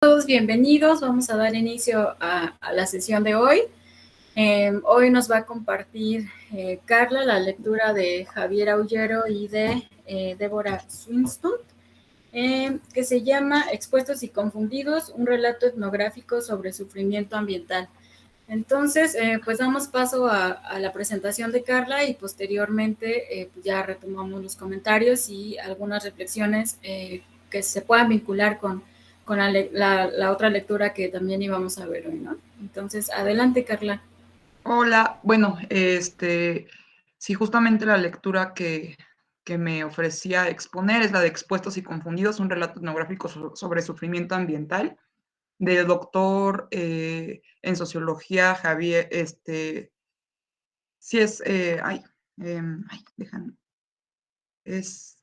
Todos bienvenidos, vamos a dar inicio a la sesión de hoy. Hoy nos va a compartir Carla la lectura de Javier Aullero y de Débora Swinston, que se llama Expuestos y Confundidos, un relato etnográfico sobre sufrimiento ambiental. Entonces, pues damos paso a la presentación de Carla y posteriormente pues ya retomamos los comentarios y algunas reflexiones que se puedan vincular con la otra lectura que también íbamos a ver hoy, ¿no? Entonces, adelante, Carla. Hola, bueno, sí, justamente la lectura que me ofrecía exponer es la de Expuestos y Confundidos, un relato etnográfico sobre sufrimiento ambiental, del doctor en sociología Javier, sí es, déjame, es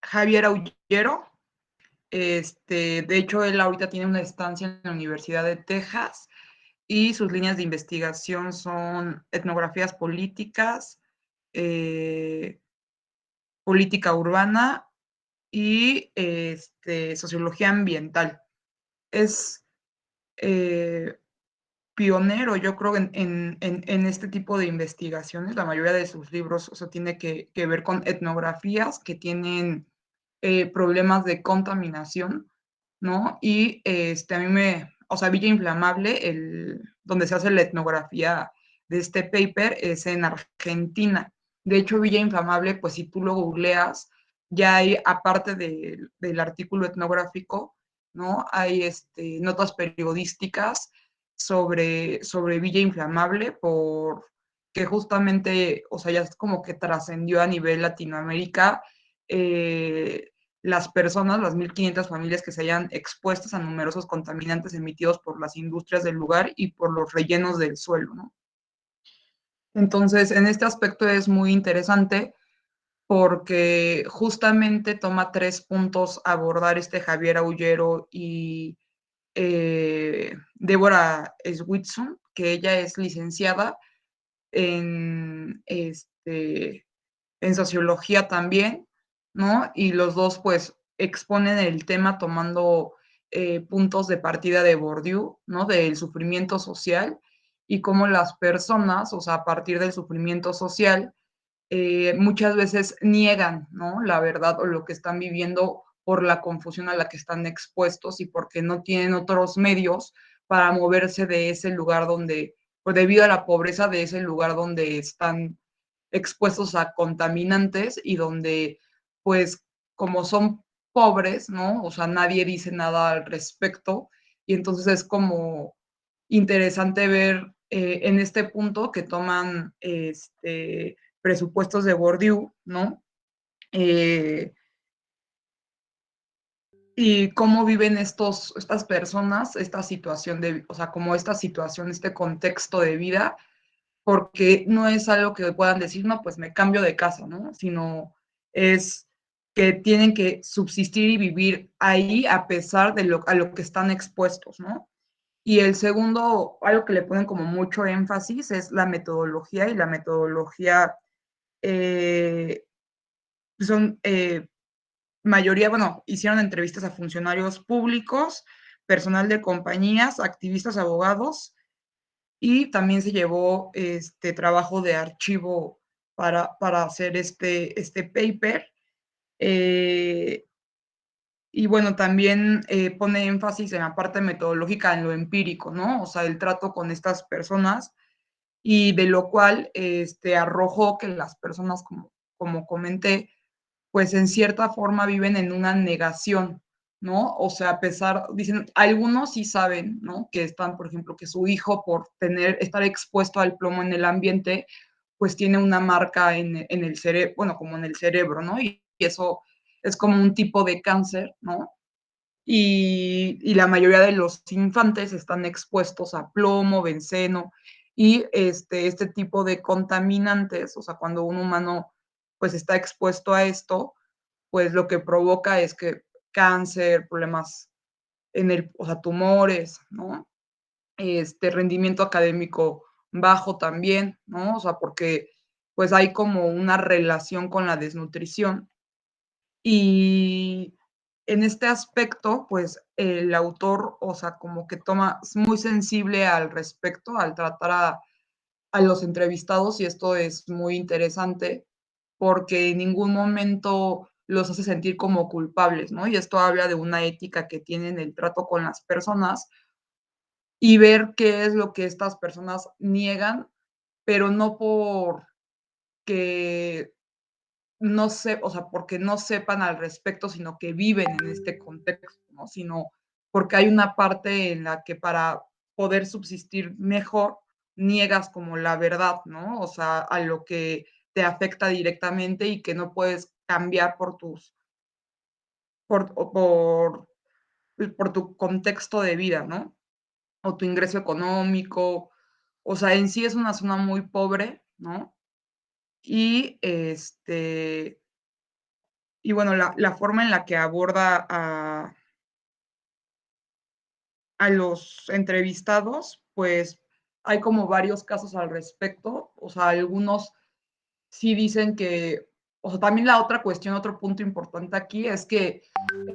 Javier Aullero. De hecho, él ahorita tiene una estancia en la Universidad de Texas y sus líneas de investigación son etnografías políticas, eh, política urbana y sociología ambiental. Es eh, pionero, yo creo, en este tipo de investigaciones. La mayoría de sus libros, o sea, tiene que ver con etnografías que tienen problemas de contaminación, ¿no? Y a mí o sea, Villa Inflamable, donde se hace la etnografía de este paper, es en Argentina. De hecho, Villa Inflamable, pues si tú lo googleas, ya hay, aparte del artículo etnográfico, ¿no? Hay notas periodísticas sobre Villa Inflamable, que justamente, o sea, ya es como que trascendió a nivel Latinoamérica las personas, las 1.500 familias que se hayan expuestas a numerosos contaminantes emitidos por las industrias del lugar y por los rellenos del suelo, ¿no? Entonces, en este aspecto es muy interesante porque justamente toma 3 puntos a abordar Javier Aullero y Débora Switson, que ella es licenciada en, en sociología también, ¿no? Y los dos pues exponen el tema tomando puntos de partida de Bourdieu, ¿no? Del sufrimiento social y cómo las personas, o sea, a partir del sufrimiento social, muchas veces niegan, ¿no? La verdad o lo que están viviendo por la confusión a la que están expuestos y porque no tienen otros medios para moverse de ese lugar donde, pues debido a la pobreza de ese lugar donde están expuestos a contaminantes y donde, pues, como son pobres, ¿no? O sea, nadie dice nada al respecto y entonces es como interesante ver en este punto que toman presupuestos de Bourdieu, ¿no? Eh, y cómo viven estas personas, esta situación o sea, como esta situación, este contexto de vida, porque no es algo que puedan decir, no, pues me cambio de casa, ¿no? Sino es que tienen que subsistir y vivir ahí a pesar de a lo que están expuestos, ¿no? Y el segundo, algo que le ponen como mucho énfasis es la metodología, y la metodología eh, son mayoría, bueno, hicieron entrevistas a funcionarios públicos, personal de compañías, activistas, abogados, y también se llevó trabajo de archivo para hacer este paper. Eh, y bueno, también pone énfasis en la parte metodológica, en lo empírico, ¿no? O sea, el trato con estas personas y de lo cual arrojó que las personas, como comenté, pues en cierta forma viven en una negación, ¿no? O sea, a pesar, dicen, algunos sí saben, ¿no? Que están, por ejemplo, que su hijo por estar expuesto al plomo en el ambiente, pues tiene una marca en el cerebro, bueno, como en el cerebro, ¿no? Y eso es como un tipo de cáncer, ¿no? Y la mayoría de los infantes están expuestos a plomo, benceno y este tipo de contaminantes, o sea, cuando un humano pues está expuesto a esto, pues lo que provoca es que cáncer, problemas o sea, tumores, ¿no? Rendimiento académico bajo también, ¿no? O sea, porque pues hay como una relación con la desnutrición y en este aspecto, pues el autor, o sea, como que es muy sensible al respecto, al tratar a los entrevistados, y esto es muy interesante porque en ningún momento los hace sentir como culpables, ¿no? Y esto habla de una ética que tienen el trato con las personas y ver qué es lo que estas personas niegan, pero no porque no sé, o sea, porque no sepan al respecto, sino que viven en este contexto, ¿no? Sino porque hay una parte en la que para poder subsistir mejor, niegas como la verdad, ¿no? O sea, a lo que te afecta directamente y que no puedes cambiar por, o por tu contexto de vida, ¿no? O tu ingreso económico. O sea, en sí es una zona muy pobre, ¿no? Y y bueno, la forma en la que aborda a los entrevistados, pues hay como varios casos al respecto. O sea, algunos sí dicen que, o sea, también la otra cuestión, otro punto importante aquí es que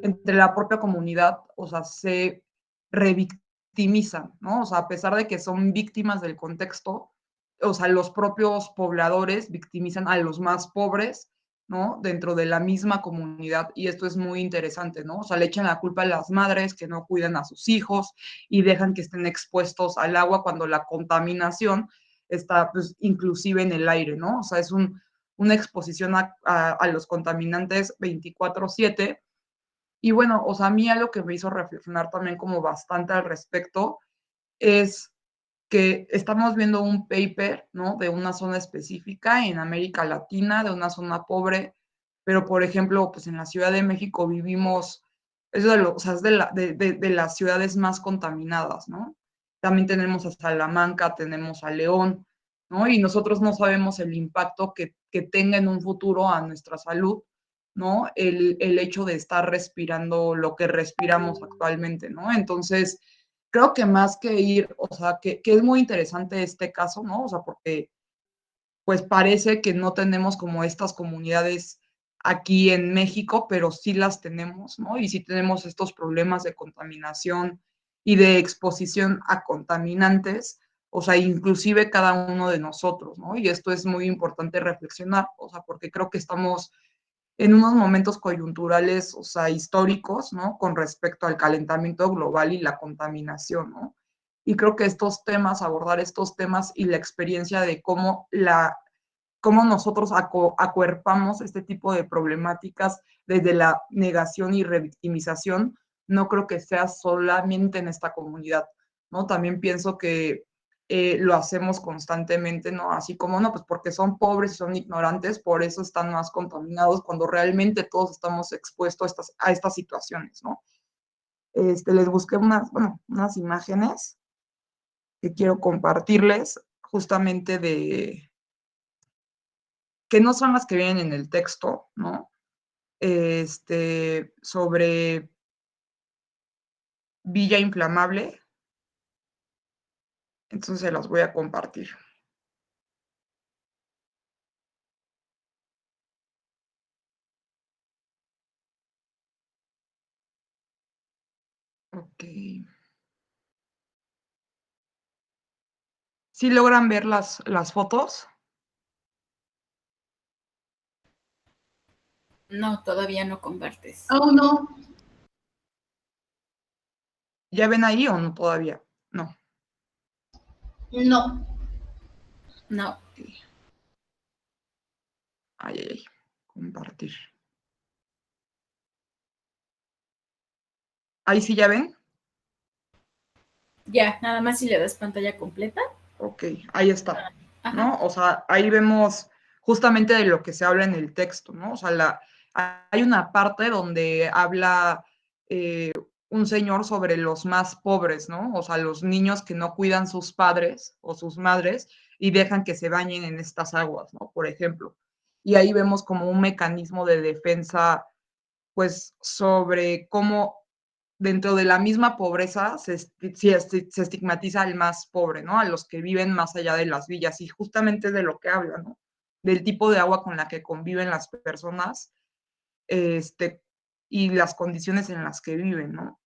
entre la propia comunidad, o sea, se revictimizan, ¿no? O sea, a pesar de que son víctimas del contexto, o sea, los propios pobladores victimizan a los más pobres, ¿no? Dentro de la misma comunidad, y esto es muy interesante, ¿no? O sea, le echan la culpa a las madres que no cuidan a sus hijos y dejan que estén expuestos al agua cuando la contaminación está, pues, inclusive en el aire, ¿no? O sea, es una exposición a los contaminantes 24/7. Y bueno, o sea, a mí algo que me hizo reflexionar también como bastante al respecto es que estamos viendo un paper, ¿no? De una zona específica en América Latina, de una zona pobre, pero por ejemplo, pues en la Ciudad de México vivimos, o sea, es de las ciudades más contaminadas, ¿no? También tenemos a Salamanca, tenemos a León, ¿no? Y nosotros no sabemos el impacto que tenga en un futuro a nuestra salud, ¿no? El hecho de estar respirando lo que respiramos actualmente, ¿no? Entonces, creo que más que ir, o sea, que es muy interesante este caso, ¿no? O sea, porque pues parece que no tenemos como estas comunidades aquí en México, pero sí las tenemos, ¿no? Y sí tenemos estos problemas de contaminación y de exposición a contaminantes, o sea, inclusive cada uno de nosotros, ¿no? Y esto es muy importante reflexionar, o sea, porque creo que estamos en unos momentos coyunturales, o sea, históricos, ¿no? Con respecto al calentamiento global y la contaminación, ¿no? Y creo que estos temas, abordar estos temas y la experiencia de cómo nosotros acuerpamos este tipo de problemáticas desde la negación y revictimización, no creo que sea solamente en esta comunidad, ¿no? También pienso que lo hacemos constantemente, ¿no? Así como, no, pues porque son pobres y son ignorantes, por eso están más contaminados, cuando realmente todos estamos expuestos a estas situaciones, ¿no? Les busqué bueno, unas imágenes que quiero compartirles justamente que no son las que vienen en el texto, ¿no? Sobre Villa Inflamable, entonces se las voy a compartir. Ok. ¿Sí logran ver las fotos? No, todavía no compartes. Oh, no. ¿Ya ven ahí o no todavía? No. No. No. Ay, ay, ay. Compartir. Ahí sí ya ven. Ya, nada más si le das pantalla completa. Ok, ahí está, Ajá. ¿no? O sea, ahí vemos justamente de lo que se habla en el texto, ¿no? O sea, hay una parte donde habla un señor sobre los más pobres, ¿no? O sea, los niños que no cuidan sus padres o sus madres y dejan que se bañen en estas aguas, ¿no? Por ejemplo. Y ahí vemos como un mecanismo de defensa, pues, sobre cómo dentro de la misma pobreza se estigmatiza al más pobre, ¿no? A los que viven más allá de las villas. Y justamente de lo que habla, ¿no? Del tipo de agua con la que conviven las personas, este, y las condiciones en las que viven, ¿no?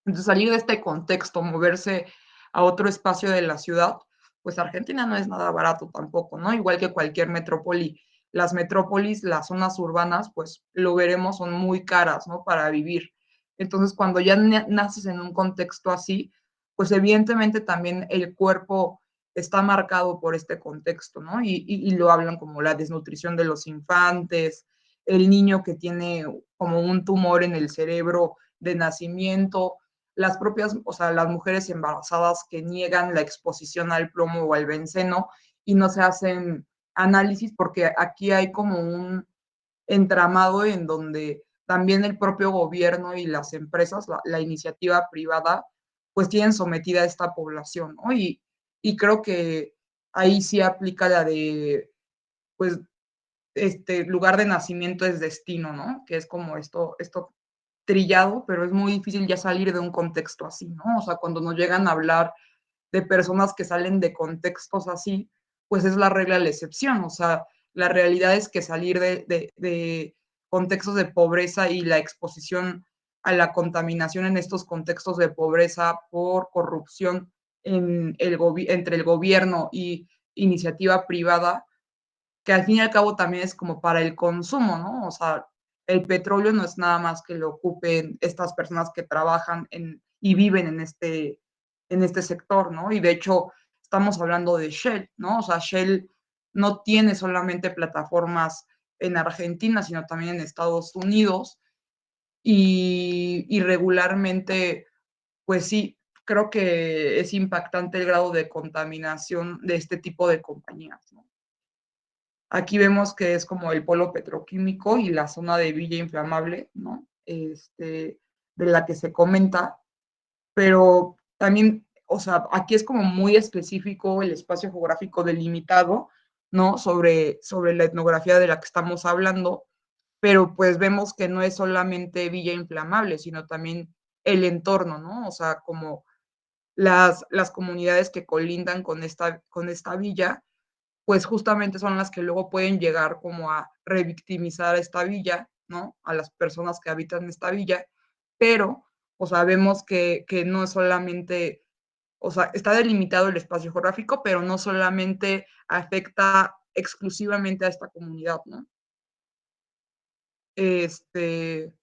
Entonces, salir de este contexto, moverse a otro espacio de la ciudad, pues Argentina no es nada barato tampoco, ¿no? Igual que cualquier metrópoli. Las metrópolis, las zonas urbanas, pues lo veremos, son muy caras, ¿no? Para vivir. Entonces, cuando ya naces en un contexto así, pues evidentemente también el cuerpo está marcado por este contexto, ¿no? Y lo hablan como la desnutrición de los infantes, el niño que tiene como un tumor en el cerebro de nacimiento, las propias, o sea, las mujeres embarazadas que niegan la exposición al plomo o al benceno y no se hacen análisis porque aquí hay como un entramado en donde también el propio gobierno y las empresas, la iniciativa privada, pues tienen sometida a esta población, ¿no? Y creo que ahí sí aplica la de, pues, lugar de nacimiento es destino, ¿no? Que es como esto trillado, pero es muy difícil ya salir de un contexto así, ¿no? O sea, cuando nos llegan a hablar de personas que salen de contextos así, pues es la regla la excepción. O sea, la realidad es que salir de contextos de pobreza y la exposición a la contaminación en estos contextos de pobreza por corrupción entre el gobierno y iniciativa privada, que al fin y al cabo también es como para el consumo, ¿no? O sea, el petróleo no es nada más que lo ocupen estas personas que trabajan y viven en este sector, ¿no? Y de hecho, estamos hablando de Shell, ¿no? O sea, Shell no tiene solamente plataformas en Argentina, sino también en Estados Unidos. Y regularmente, pues sí, creo que es impactante el grado de contaminación de este tipo de compañías, ¿no? Aquí vemos que es como el polo petroquímico y la zona de Villa Inflamable, ¿no? De la que se comenta, pero también, o sea, aquí es como muy específico el espacio geográfico delimitado, ¿no? Sobre la etnografía de la que estamos hablando, pero pues vemos que no es solamente Villa Inflamable, sino también el entorno, ¿no? O sea, como las comunidades que colindan con esta villa, pues justamente son las que luego pueden llegar como a revictimizar a esta villa, ¿no? A las personas que habitan esta villa, pero, o sea, vemos que no es solamente, o sea, está delimitado el espacio geográfico, pero no solamente afecta exclusivamente a esta comunidad, ¿no? Este,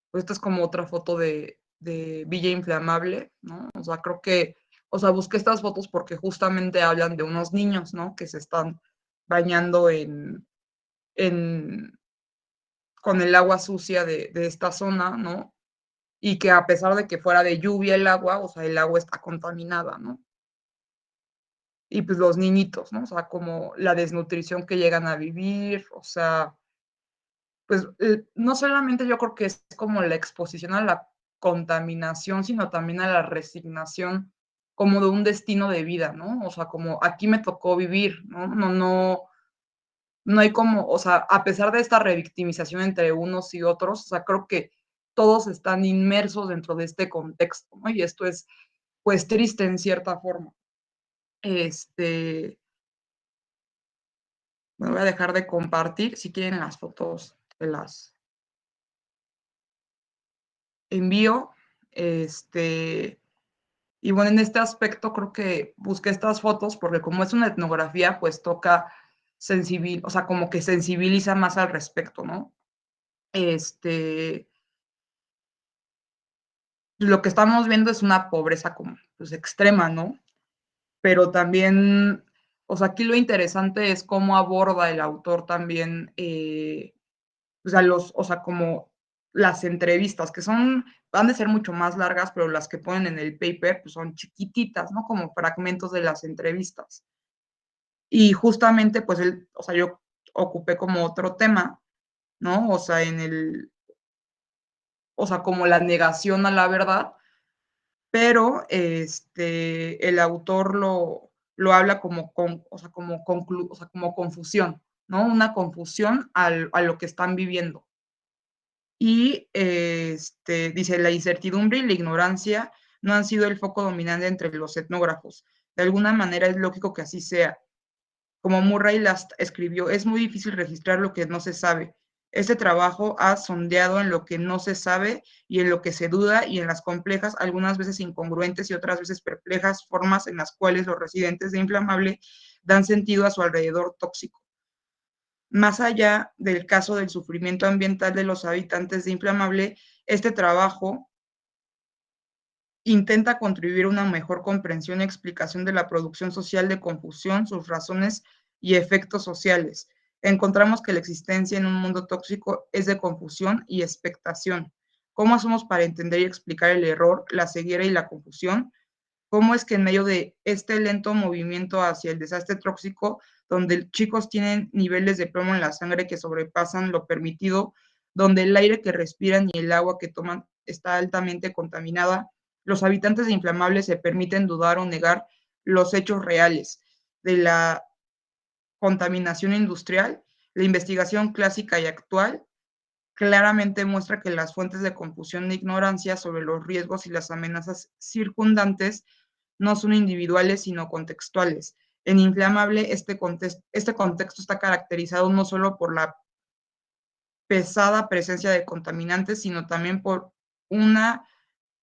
pues esta es como otra foto de Villa Inflamable, ¿no? O sea, creo que, o sea, busqué estas fotos porque justamente hablan de unos niños, ¿no? Que se están bañando en con el agua sucia de esta zona, ¿no? Y que a pesar de que fuera de lluvia el agua, o sea, el agua está contaminada, ¿no? Y pues los niñitos, ¿no? O sea, como la desnutrición que llegan a vivir, o sea, pues no solamente yo creo que es como la exposición a la contaminación, sino también a la resignación como de un destino de vida, ¿no? O sea, como aquí me tocó vivir, ¿no? No hay como, o sea, a pesar de esta revictimización entre unos y otros, o sea, creo que todos están inmersos dentro de este contexto, ¿no? Y esto es, pues, triste en cierta forma. Este, me voy a dejar de compartir, si quieren las fotos te las envío. Este, y bueno, en este aspecto creo que busqué estas fotos porque como es una etnografía, pues toca o sea, como que sensibiliza más al respecto, ¿no? Este, lo que estamos viendo es una pobreza como, pues, extrema, ¿no? Pero también, o sea, aquí lo interesante es cómo aborda el autor también, o sea, como las entrevistas, que van de ser mucho más largas, pero las que ponen en el paper, pues son chiquititas, ¿no? Como fragmentos de las entrevistas. Y justamente, pues o sea, yo ocupé como otro tema, ¿no? O sea, o sea, como la negación a la verdad, pero el autor lo habla como, o sea, o sea, como confusión, ¿no? Una confusión a lo que están viviendo. Y dice, la incertidumbre y la ignorancia no han sido el foco dominante entre los etnógrafos. De alguna manera es lógico que así sea. Como Murray Last escribió, es muy difícil registrar lo que no se sabe. Este trabajo ha sondeado en lo que no se sabe y en lo que se duda y en las complejas, algunas veces incongruentes y otras veces perplejas formas en las cuales los residentes de Inflamable dan sentido a su alrededor tóxico. Más allá del caso del sufrimiento ambiental de los habitantes de Inflamable, este trabajo intenta contribuir a una mejor comprensión y explicación de la producción social de confusión, sus razones y efectos sociales. Encontramos que la existencia en un mundo tóxico es de confusión y expectación. ¿Cómo hacemos para entender y explicar el error, la ceguera y la confusión? ¿Cómo es que en medio de este lento movimiento hacia el desastre tóxico, donde chicos tienen niveles de plomo en la sangre que sobrepasan lo permitido, donde el aire que respiran y el agua que toman está altamente contaminada, los habitantes de Inflamable se permiten dudar o negar los hechos reales de la contaminación industrial? La investigación clásica y actual claramente muestra que las fuentes de confusión e ignorancia sobre los riesgos y las amenazas circundantes no son individuales, sino contextuales. En Inflamable, este contexto está caracterizado no solo por la pesada presencia de contaminantes, sino también por una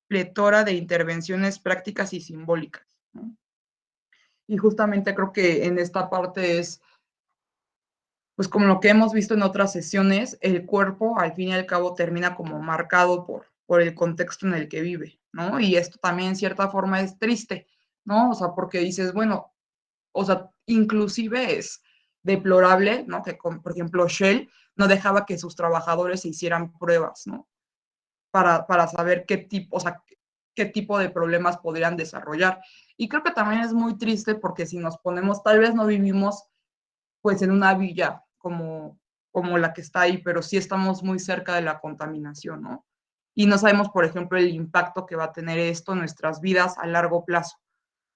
pletora de intervenciones prácticas y simbólicas, ¿no? Y justamente creo que en esta parte es, pues como lo que hemos visto en otras sesiones, el cuerpo al fin y al cabo termina como marcado por el contexto en el que vive, ¿no? Y esto también en cierta forma es triste, ¿no? O sea, porque dices, bueno, o sea, inclusive es deplorable, ¿no? Que, por ejemplo, Shell no dejaba que sus trabajadores se hicieran pruebas, ¿no? Para saber qué tipo, o sea, qué tipo de problemas podrían desarrollar. Y creo que también es muy triste porque si nos ponemos, tal vez no vivimos pues en una villa como la que está ahí, pero sí estamos muy cerca de la contaminación, ¿no? Y no sabemos, por ejemplo, el impacto que va a tener esto en nuestras vidas a largo plazo.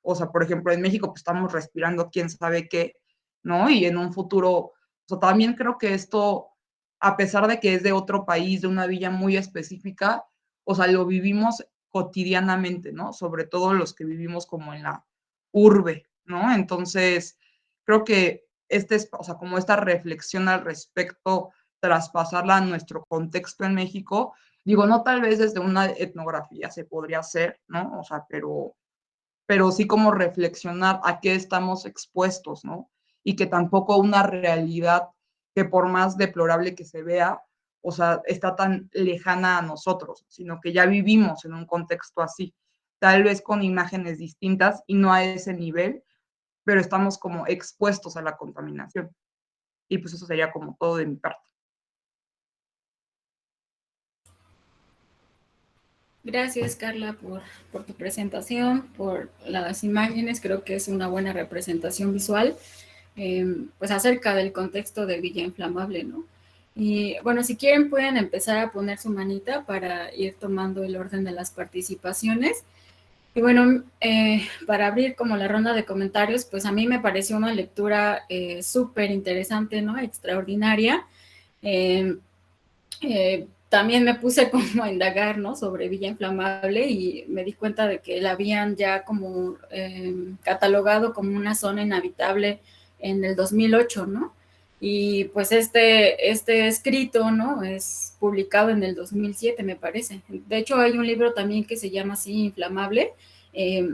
O sea, por ejemplo, en México pues estamos respirando quién sabe qué, ¿no? Y en un futuro, o sea, también creo que esto, a pesar de que es de otro país, de una villa muy específica, o sea, lo vivimos cotidianamente, ¿no? Sobre todo los que vivimos como en la urbe, ¿no? Entonces, creo que o sea, como esta reflexión al respecto, traspasarla a nuestro contexto en México, digo, no tal vez desde una etnografía se podría hacer, ¿no? O sea, pero sí como reflexionar a qué estamos expuestos, ¿no? Y que tampoco una realidad que por más deplorable que se vea, o sea, está tan lejana a nosotros, sino que ya vivimos en un contexto así, tal vez con imágenes distintas y no a ese nivel, pero estamos como expuestos a la contaminación. Y pues eso sería como todo de mi parte. Gracias, Carla, por tu presentación, por las imágenes. Creo que es una buena representación visual, pues acerca del contexto de Villa Inflamable, ¿no? Y bueno, si quieren pueden empezar a poner su manita para ir tomando el orden de las participaciones. Y bueno, para abrir como la ronda de comentarios, pues a mí me pareció una lectura súper interesante, ¿no? Extraordinaria. Eh, También me puse como a indagar, ¿no? Sobre Villa Inflamable y me di cuenta de que la habían ya como catalogado como una zona inhabitable en el 2008, ¿no? Y pues este escrito, ¿no? Es publicado en el 2007, me parece. De hecho, hay un libro también que se llama así, Inflamable, eh,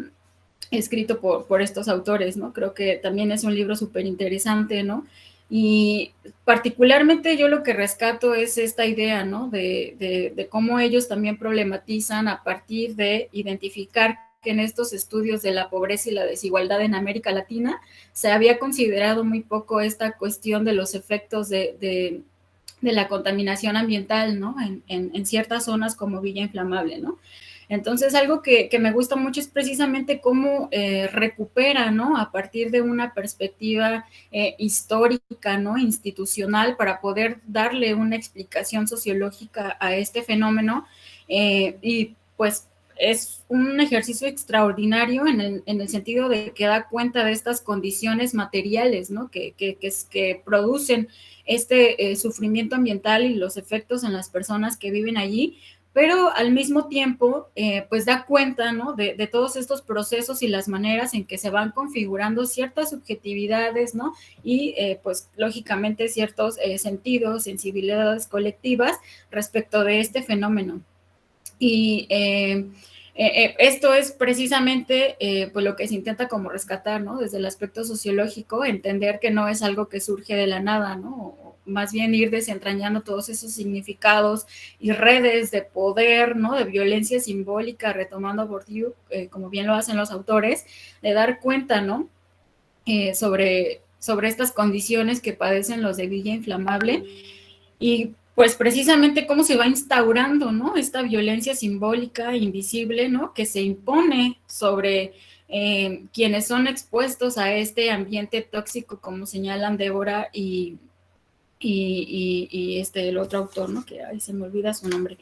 escrito por estos autores, ¿no? Creo que también es un libro súper interesante, ¿no? Y particularmente yo lo que rescato es esta idea, ¿no? De cómo ellos también problematizan a partir de identificar que en estos estudios de la pobreza y la desigualdad en América Latina se había considerado muy poco esta cuestión de los efectos de la contaminación ambiental, ¿no? En ciertas zonas como Villa Inflamable, ¿no? Entonces, algo que me gusta mucho es precisamente cómo recupera, ¿no? A partir de una perspectiva histórica, ¿no? Institucional, para poder darle una explicación sociológica a este fenómeno. Y pues es un ejercicio extraordinario en el sentido de que da cuenta de estas condiciones materiales, ¿no? Que producen este sufrimiento ambiental y los efectos en las personas que viven allí, pero al mismo tiempo, pues da cuenta, ¿no? De todos estos procesos y las maneras en que se van configurando ciertas subjetividades, ¿no? Y pues lógicamente ciertos sentidos, sensibilidades colectivas respecto de este fenómeno. Y esto es precisamente pues lo que se intenta como rescatar, ¿no? Desde el aspecto sociológico, entender que no es algo que surge de la nada, ¿no? O más bien ir desentrañando todos esos significados y redes de poder, ¿no? De violencia simbólica, retomando a Bourdieu, como bien lo hacen los autores, de dar cuenta, ¿no? Sobre estas condiciones que padecen los de Villa Inflamable y pues precisamente cómo se va instaurando, ¿no? Esta violencia simbólica invisible, ¿no? Que se impone sobre quienes son expuestos a este ambiente tóxico, como señalan Débora y el otro autor, ¿no? Que ay, se me olvida su nombre.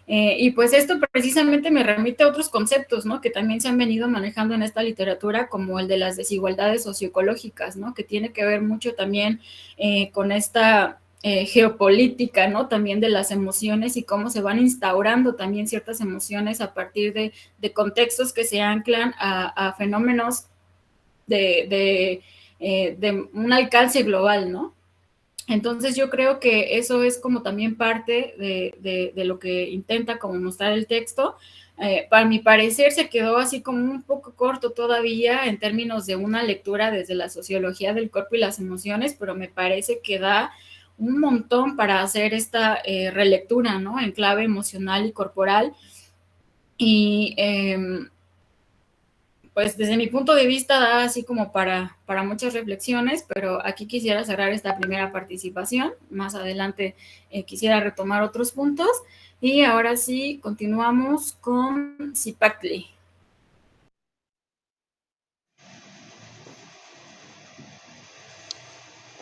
Y pues esto precisamente me remite a otros conceptos, ¿no? Que también se han venido manejando en esta literatura, como el de las desigualdades socioecológicas, ¿no? Que tiene que ver mucho también con esta geopolítica, ¿no? También de las emociones y cómo se van instaurando también ciertas emociones a partir de contextos que se anclan a fenómenos de un alcance global, ¿no? Entonces yo creo que eso es como también parte de lo que intenta como mostrar el texto. Para mi parecer se quedó así como un poco corto todavía en términos de una lectura desde la sociología del cuerpo y las emociones, pero me parece que da un montón para hacer esta relectura, ¿no? En clave emocional y corporal. Y pues desde mi punto de vista da así como para muchas reflexiones, pero aquí quisiera cerrar esta primera participación. Más adelante quisiera retomar otros puntos. Y ahora sí, continuamos con Zipacli.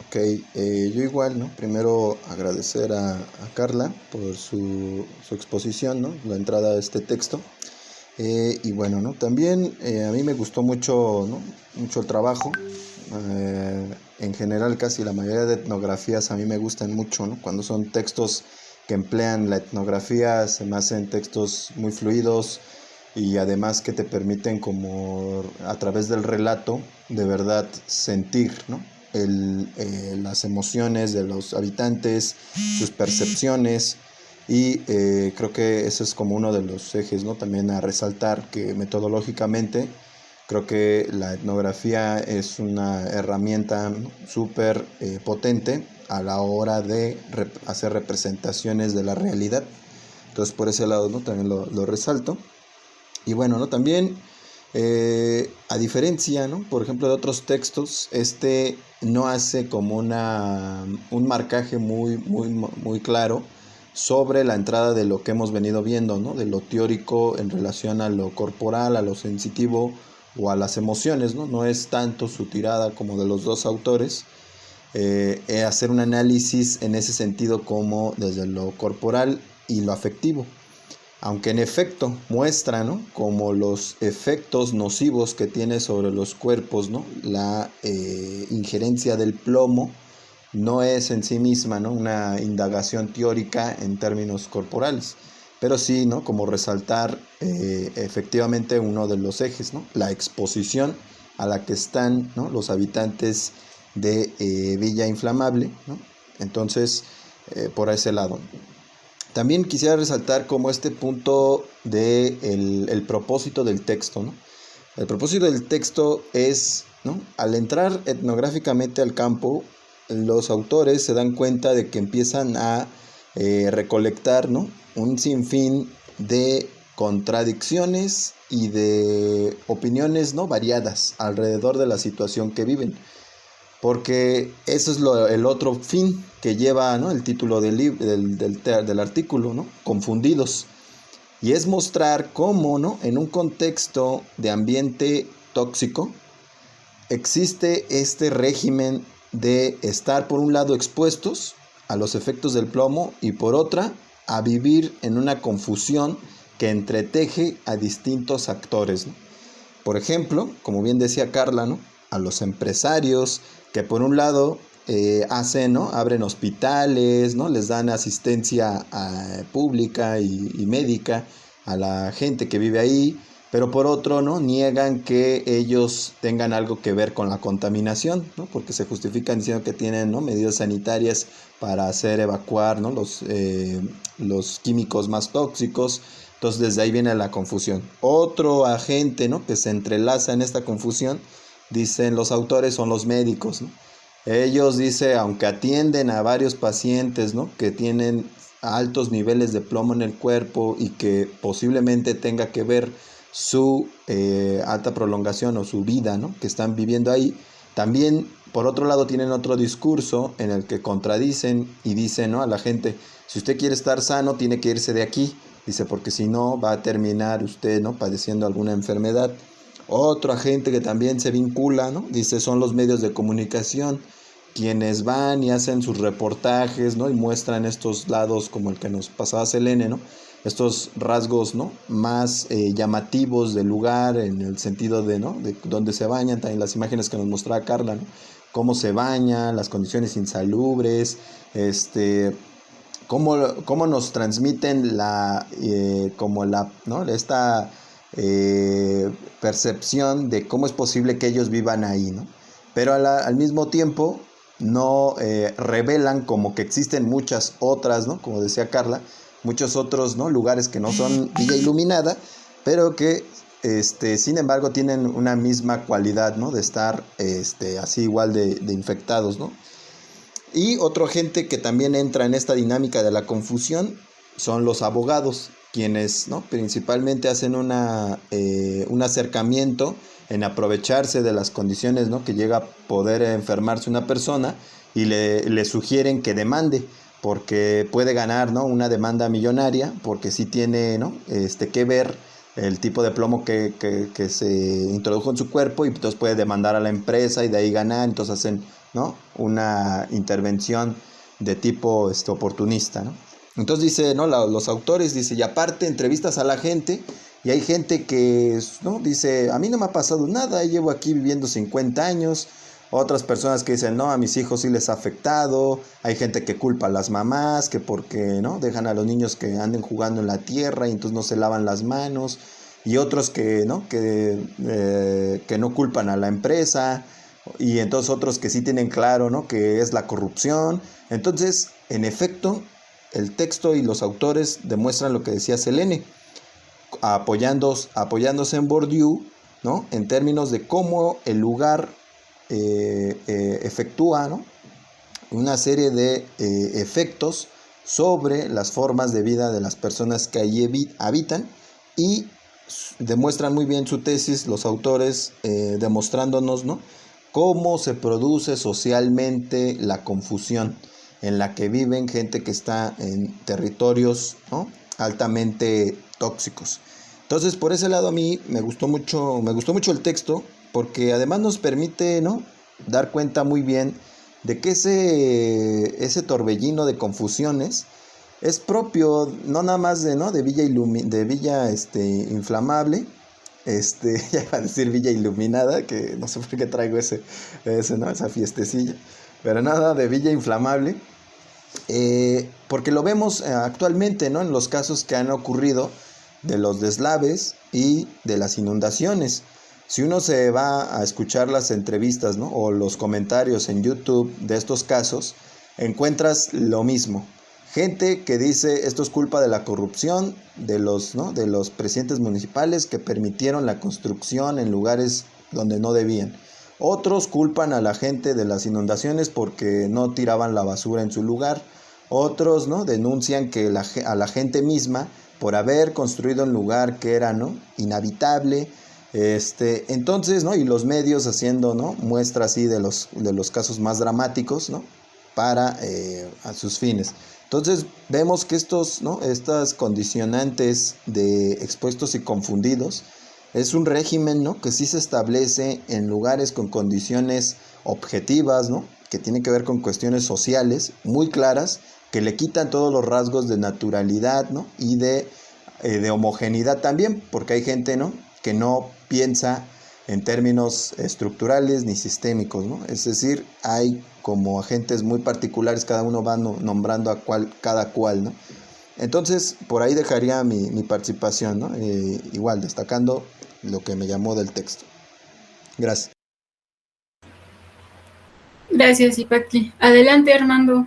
Ok, yo igual, ¿no? Primero agradecer a Carla por su exposición, ¿no? La entrada a este texto. Y bueno, ¿no? También a mí me gustó mucho, ¿no? Mucho el trabajo. En general, casi la mayoría de etnografías a mí me gustan mucho, ¿no? Cuando son textos que emplean la etnografía, se me hacen textos muy fluidos y además que te permiten como a través del relato de verdad sentir, ¿no? Las emociones de los habitantes, sus percepciones y creo que eso es como uno de los ejes, ¿no? También a resaltar que metodológicamente creo que la etnografía es una herramienta, ¿no? Súper potente a la hora de hacer representaciones de la realidad. Entonces por ese lado, ¿no? También lo resalto. Y bueno, ¿no? También a diferencia, ¿no? Por ejemplo, de otros textos, este no hace como un marcaje muy claro sobre la entrada de lo que hemos venido viendo, ¿no? De lo teórico en relación a lo corporal, a lo sensitivo o a las emociones, ¿no? No es tanto su tirada como de los dos autores. Hacer un análisis en ese sentido como desde lo corporal y lo afectivo. Aunque en efecto muestra, ¿no? Como los efectos nocivos que tiene sobre los cuerpos, ¿no? La injerencia del plomo no es en sí misma, ¿no? Una indagación teórica en términos corporales, pero sí, ¿no? Como resaltar efectivamente uno de los ejes, ¿no? La exposición a la que están, ¿no? Los habitantes de Villa Inflamable, ¿no? Entonces, por ese lado. También quisiera resaltar como este punto de el propósito del texto, ¿no? El propósito del texto es, ¿no? Al entrar etnográficamente al campo, los autores se dan cuenta de que empiezan a recolectar, ¿no? Un sinfín de contradicciones y de opiniones, ¿no? Variadas alrededor de la situación que viven. Porque eso es el otro fin que lleva, ¿no? El título del artículo, ¿no? Confundidos. Y es mostrar cómo, ¿no? En un contexto de ambiente tóxico existe este régimen de estar por un lado expuestos a los efectos del plomo y por otra a vivir en una confusión que entreteje a distintos actores, ¿no? Por ejemplo, como bien decía Carla, ¿no? A los empresarios que por un lado hacen, ¿no? Abren hospitales, ¿no? Les dan asistencia pública y médica a la gente que vive ahí, pero por otro, ¿no? Niegan que ellos tengan algo que ver con la contaminación, ¿no? Porque se justifican diciendo que tienen, ¿no? medidas sanitarias para hacer evacuar, ¿no? los químicos más tóxicos. Entonces desde ahí viene la confusión. Otro agente, ¿no? que se entrelaza en esta confusión, dicen los autores, son los médicos, ¿no? Ellos, dice, aunque atienden a varios pacientes, ¿no? que tienen altos niveles de plomo en el cuerpo y que posiblemente tenga que ver su alta prolongación o su vida, ¿no? que están viviendo ahí, también por otro lado tienen otro discurso en el que contradicen y dicen, ¿no? a la gente, si usted quiere estar sano tiene que irse de aquí, dice, porque si no va a terminar usted, ¿no? padeciendo alguna enfermedad. Otro agente que también se vincula, ¿no? dice, son los medios de comunicación, quienes van y hacen sus reportajes, ¿no? y muestran estos lados como el que nos pasaba Selene, ¿no? estos rasgos, ¿no? más llamativos del lugar, en el sentido de, ¿no? de dónde se bañan, también las imágenes que nos mostraba Carla, ¿no? cómo se bañan, las condiciones insalubres, cómo nos transmiten ¿no? esta percepción de cómo es posible que ellos vivan ahí, ¿no? Pero al mismo tiempo no revelan como que existen muchas otras, ¿no? como decía Carla, muchos otros, ¿no? lugares que no son Villa Iluminada, pero que sin embargo tienen una misma cualidad, ¿no? de estar así igual de infectados, ¿no? Y otro agente que también entra en esta dinámica de la confusión son los abogados, quienes, ¿no? principalmente hacen un acercamiento en aprovecharse de las condiciones, ¿no? que llega a poder enfermarse una persona y le sugieren que demande, porque puede ganar, ¿no? una demanda millonaria, porque sí tiene, ¿no? que ver el tipo de plomo que se introdujo en su cuerpo, y entonces puede demandar a la empresa y de ahí ganar. Entonces hacen, ¿no? una intervención de tipo oportunista, ¿no? Entonces dice, ¿no? los autores, dice, y aparte entrevistas a la gente, y hay gente que, ¿no? dice, a mí no me ha pasado nada, llevo aquí viviendo 50 años, otras personas que dicen, no, a mis hijos sí les ha afectado, hay gente que culpa a las mamás, que porque, ¿no? dejan a los niños que anden jugando en la tierra y entonces no se lavan las manos, y otros que, ¿no? que no culpan a la empresa, y entonces otros que sí tienen claro, ¿no? que es la corrupción. Entonces, en efecto, el texto y los autores demuestran lo que decía Selene, apoyándose en Bourdieu, ¿no? en términos de cómo el lugar efectúa, ¿no? una serie de efectos sobre las formas de vida de las personas que allí habitan, y demuestran muy bien su tesis los autores, demostrándonos, ¿no? cómo se produce socialmente la confusión en la que viven gente que está en territorios, ¿no? altamente tóxicos. Entonces, por ese lado a mí me gustó mucho el texto, porque además nos permite, ¿no? dar cuenta muy bien de que ese torbellino de confusiones es propio no nada más de Villa Inflamable, ya iba a decir Villa Iluminada, que no sé por qué traigo ¿no? esa fiestecilla, pero nada de Villa Inflamable, porque lo vemos actualmente, ¿no? en los casos que han ocurrido de los deslaves y de las inundaciones. Si uno se va a escuchar las entrevistas, ¿no? o los comentarios en YouTube de estos casos, encuentras lo mismo. Gente que dice esto es culpa de la corrupción de los presidentes municipales que permitieron la construcción en lugares donde no debían. Otros culpan a la gente de las inundaciones porque no tiraban la basura en su lugar. Otros, ¿no? denuncian que a la gente misma por haber construido un lugar que era, ¿no? inhabitable. Entonces, ¿no? y los medios haciendo, ¿no? muestra así de los casos más dramáticos, ¿no? para a sus fines. Entonces vemos que estas condicionantes de expuestos y confundidos es un régimen, ¿no? que sí se establece en lugares con condiciones objetivas, ¿no? que tienen que ver con cuestiones sociales muy claras, que le quitan todos los rasgos de naturalidad, ¿no? y de homogeneidad también, porque hay gente, ¿no? que no piensa en términos estructurales ni sistémicos, ¿no? Es decir, hay como agentes muy particulares, cada uno va nombrando a cada cual, ¿no? Entonces, por ahí dejaría mi participación, ¿no? Igual, destacando lo que me llamó del texto. Gracias. Gracias, Ipaqui. Adelante, Armando.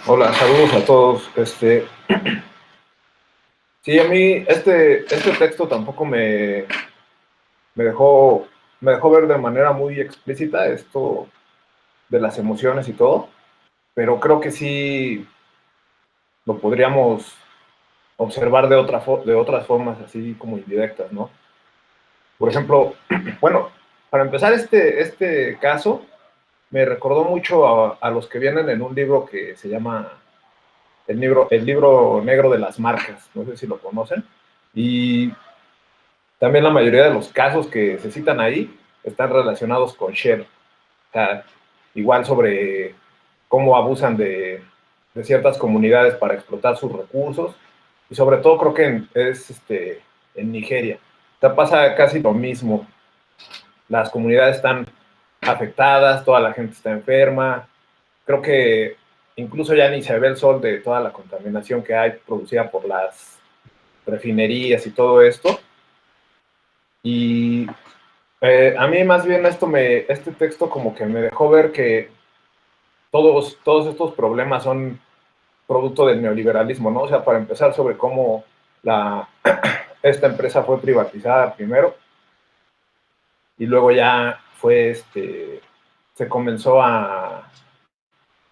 Hola, saludos a todos. Sí, a mí este texto tampoco me dejó ver de manera muy explícita esto de las emociones y todo, pero creo que sí lo podríamos observar de otras formas, así como indirectas, ¿no? Por ejemplo, bueno, para empezar, este caso me recordó mucho a los que vienen en un libro que se llama el libro negro de las marcas, no sé si lo conocen, y también la mayoría de los casos que se citan ahí están relacionados con Shell, o sea, igual sobre cómo abusan de ciertas comunidades para explotar sus recursos, y sobre todo creo que en Nigeria. O sea, pasa casi lo mismo, las comunidades están afectadas, toda la gente está enferma, creo que incluso ya ni se ve el sol de toda la contaminación que hay producida por las refinerías y todo esto. Y a mí más bien este texto como que me dejó ver que todos estos problemas son producto del neoliberalismo, ¿no? O sea, para empezar sobre cómo esta empresa fue privatizada primero y luego ya se comenzó a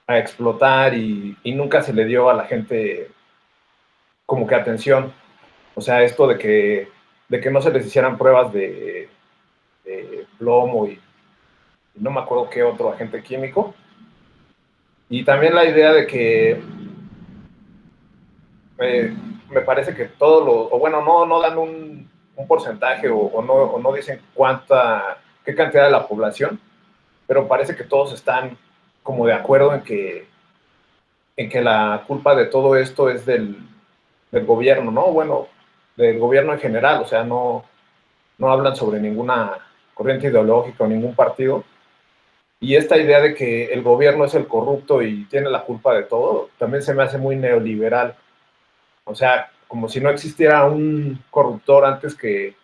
explotar y nunca se le dio a la gente como que atención. O sea, esto de que no se les hicieran pruebas de plomo y no me acuerdo qué otro agente químico. Y también la idea de que me parece que o bueno, no dan un porcentaje o no dicen qué cantidad de la población, pero parece que todos están como de acuerdo en que la culpa de todo esto es del gobierno, ¿no? Bueno, del gobierno en general, o sea, no hablan sobre ninguna corriente ideológica o ningún partido. Y esta idea de que el gobierno es el corrupto y tiene la culpa de todo, también se me hace muy neoliberal. O sea, como si no existiera un corruptor antes que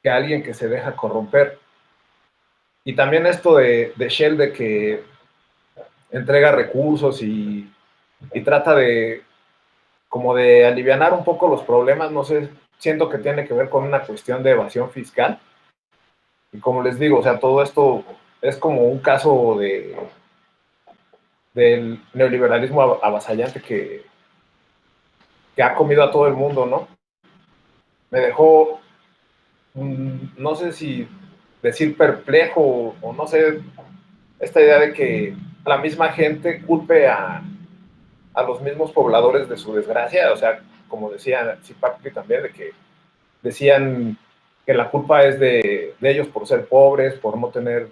alguien que se deja corromper. Y también esto de Shell, de que entrega recursos y trata de como de alivianar un poco los problemas, no sé, siento que tiene que ver con una cuestión de evasión fiscal. Y como les digo, o sea, todo esto es como un caso del neoliberalismo avasallante que ha comido a todo el mundo, ¿no? Me dejó, no sé si decir perplejo o no sé, esta idea de que la misma gente culpe a los mismos pobladores de su desgracia, o sea, como decía Zipaquirá también, de que decían que la culpa es de ellos por ser pobres, por no tener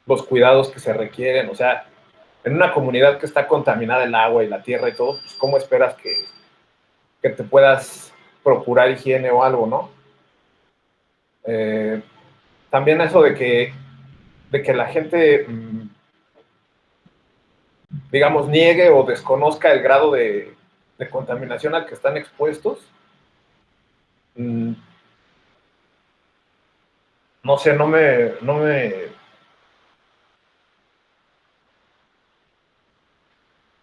los cuidados que se requieren, o sea, en una comunidad que está contaminada el agua y la tierra y todo, pues ¿cómo esperas que te puedas procurar higiene o algo, no? También eso de que la gente, digamos, niegue o desconozca el grado de contaminación al que están expuestos, no sé, no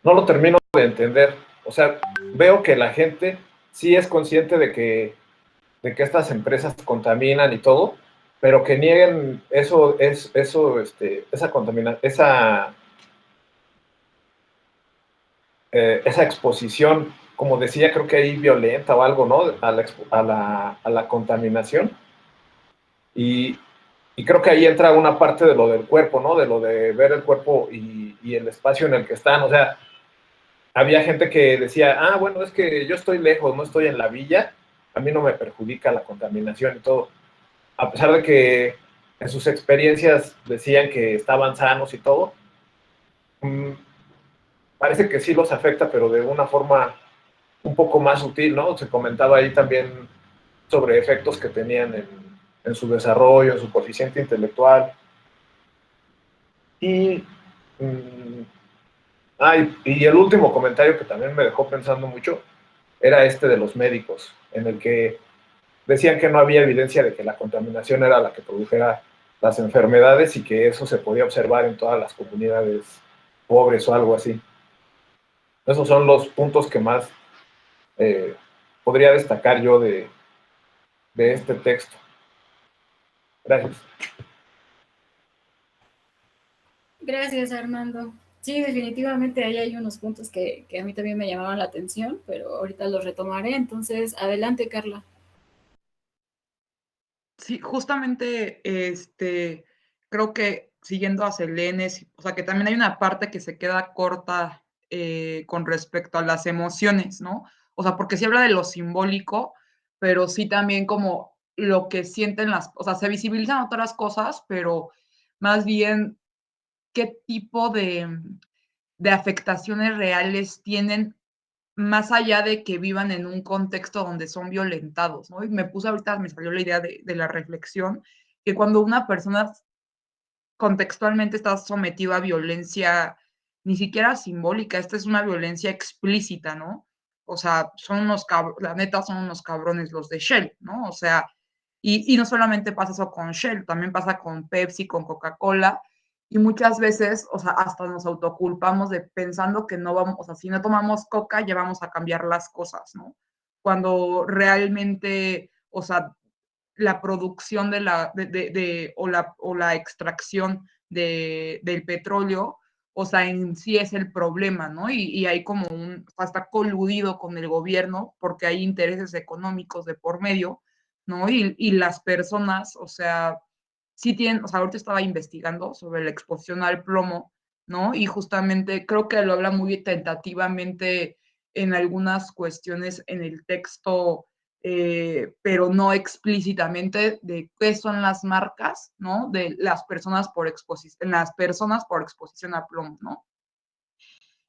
lo termino de entender. O sea, veo que la gente sí es consciente de que estas empresas contaminan y todo, pero que nieguen esa contaminación, esa exposición, como decía, creo que ahí violenta o algo, ¿no? A la contaminación. Y creo que ahí entra una parte de lo del cuerpo, ¿no? De lo de ver el cuerpo y el espacio en el que están. O sea, había gente que decía, bueno, es que yo estoy lejos, no estoy en la villa, a mí no me perjudica la contaminación y todo. A pesar de que en sus experiencias decían que estaban sanos y todo, parece que sí los afecta, pero de una forma un poco más sutil, ¿no? Se comentaba ahí también sobre efectos que tenían en su desarrollo, en su coeficiente intelectual. Y, y el último comentario que también me dejó pensando mucho era este de los médicos, en el que decían que no había evidencia de que la contaminación era la que produjera las enfermedades y que eso se podía observar en todas las comunidades pobres o algo así. Esos son los puntos que más podría destacar yo de este texto. Gracias. Gracias, Armando. Sí, definitivamente ahí hay unos puntos que a mí también me llamaban la atención, pero ahorita los retomaré. Entonces, adelante, Carla. Sí, justamente, creo que siguiendo a Selene, o sea, que también hay una parte que se queda corta con respecto a las emociones, ¿no? O sea, porque sí habla de lo simbólico, pero sí también como lo que sienten o sea, se visibilizan otras cosas, pero más bien qué tipo de afectaciones reales tienen más allá de que vivan en un contexto donde son violentados, ¿no? Y me puse ahorita, me salió la idea de la reflexión, que cuando una persona contextualmente está sometida a violencia, ni siquiera simbólica, esta es una violencia explícita, ¿no? O sea, son unos la neta son unos cabrones los de Shell, ¿no? O sea, y no solamente pasa eso con Shell, también pasa con Pepsi, con Coca-Cola, y muchas veces, o sea, hasta nos autoculpamos de pensando que no vamos, o sea, si no tomamos coca, ya vamos a cambiar las cosas, ¿no? Cuando realmente, o sea, la producción o la extracción del petróleo, o sea, en sí es el problema, ¿no? Y hay como está coludido con el gobierno porque hay intereses económicos de por medio, ¿no? Y las personas, o sea, sí tienen, o sea, ahorita estaba investigando sobre la exposición al plomo, ¿no? Y justamente creo que lo habla muy tentativamente en algunas cuestiones en el texto, pero no explícitamente de qué son las marcas, ¿no? De las personas por exposición, las personas por exposición a plomo, ¿no?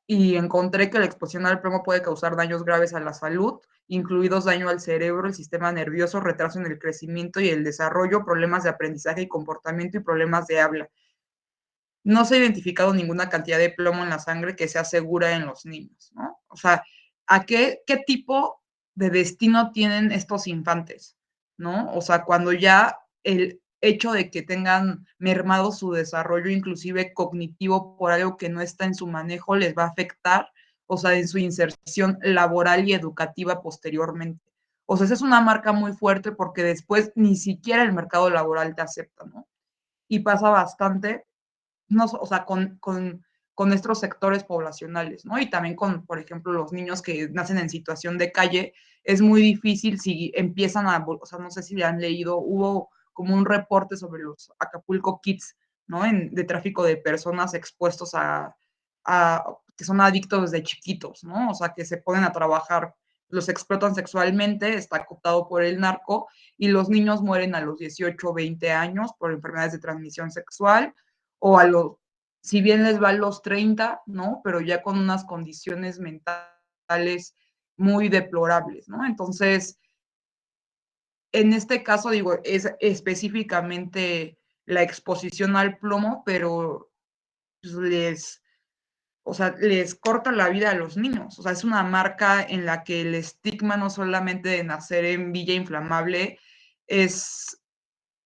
Y encontré que la exposición al plomo puede causar daños graves a la salud, incluidos daño al cerebro, el sistema nervioso, retraso en el crecimiento y el desarrollo, problemas de aprendizaje y comportamiento y problemas de habla. No se ha identificado ninguna cantidad de plomo en la sangre que sea segura en los niños, ¿no? O sea, ¿a qué tipo de destino tienen estos infantes, ¿no? O sea, cuando ya el hecho de que tengan mermado su desarrollo, inclusive cognitivo, por algo que no está en su manejo, les va a afectar, o sea, en su inserción laboral y educativa posteriormente. O sea, esa es una marca muy fuerte porque después ni siquiera el mercado laboral te acepta, ¿no? Y pasa bastante, no, o sea, con estos sectores poblacionales, ¿no? Y también con, por ejemplo, los niños que nacen en situación de calle, es muy difícil si empiezan o sea, no sé si le han leído, hubo como un reporte sobre los Acapulco Kids, ¿no? De tráfico de personas expuestos que son adictos desde chiquitos, ¿no? O sea, que se ponen a trabajar, los explotan sexualmente, está cooptado por el narco, y los niños mueren a los 18 o 20 años por enfermedades de transmisión sexual, o si bien les va a los 30, ¿no? Pero ya con unas condiciones mentales muy deplorables, ¿no? Entonces, en este caso, digo, es específicamente la exposición al plomo, pero pues, o sea, les corta la vida a los niños. O sea, es una marca en la que el estigma no solamente de nacer en Villa Inflamable es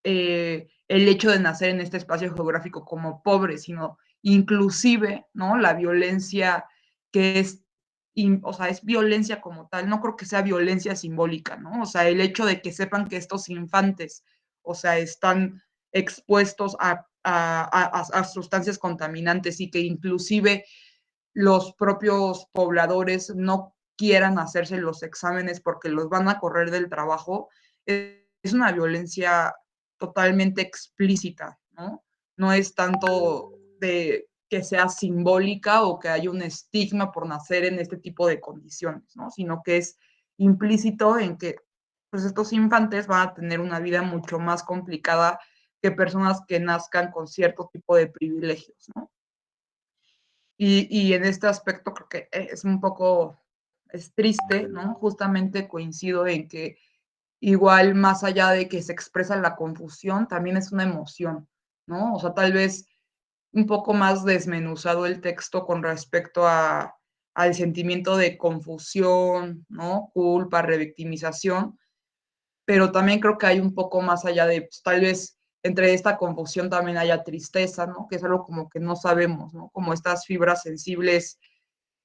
el hecho de nacer en este espacio geográfico como pobre, sino inclusive, ¿no? La violencia que es, o sea, es violencia como tal, no creo que sea violencia simbólica, ¿no? O sea, el hecho de que sepan que estos infantes, o sea, están expuestos a sustancias contaminantes y que inclusive los propios pobladores no quieran hacerse los exámenes porque los van a correr del trabajo, es una violencia totalmente explícita, ¿no? No es tanto de que sea simbólica o que haya un estigma por nacer en este tipo de condiciones, ¿no? Sino que es implícito en que pues, estos infantes van a tener una vida mucho más complicada que personas que nazcan con cierto tipo de privilegios, ¿no? Y en este aspecto creo que es un poco es triste, ¿no? Justamente coincido en que igual más allá de que se expresa la confusión, también es una emoción, ¿no? O sea, tal vez un poco más desmenuzado el texto con respecto al sentimiento de confusión, ¿no? Culpa, revictimización, pero también creo que hay un poco más allá de, pues, tal vez entre esta confusión también haya tristeza, ¿no? Que es algo como que no sabemos, ¿no? Como estas fibras sensibles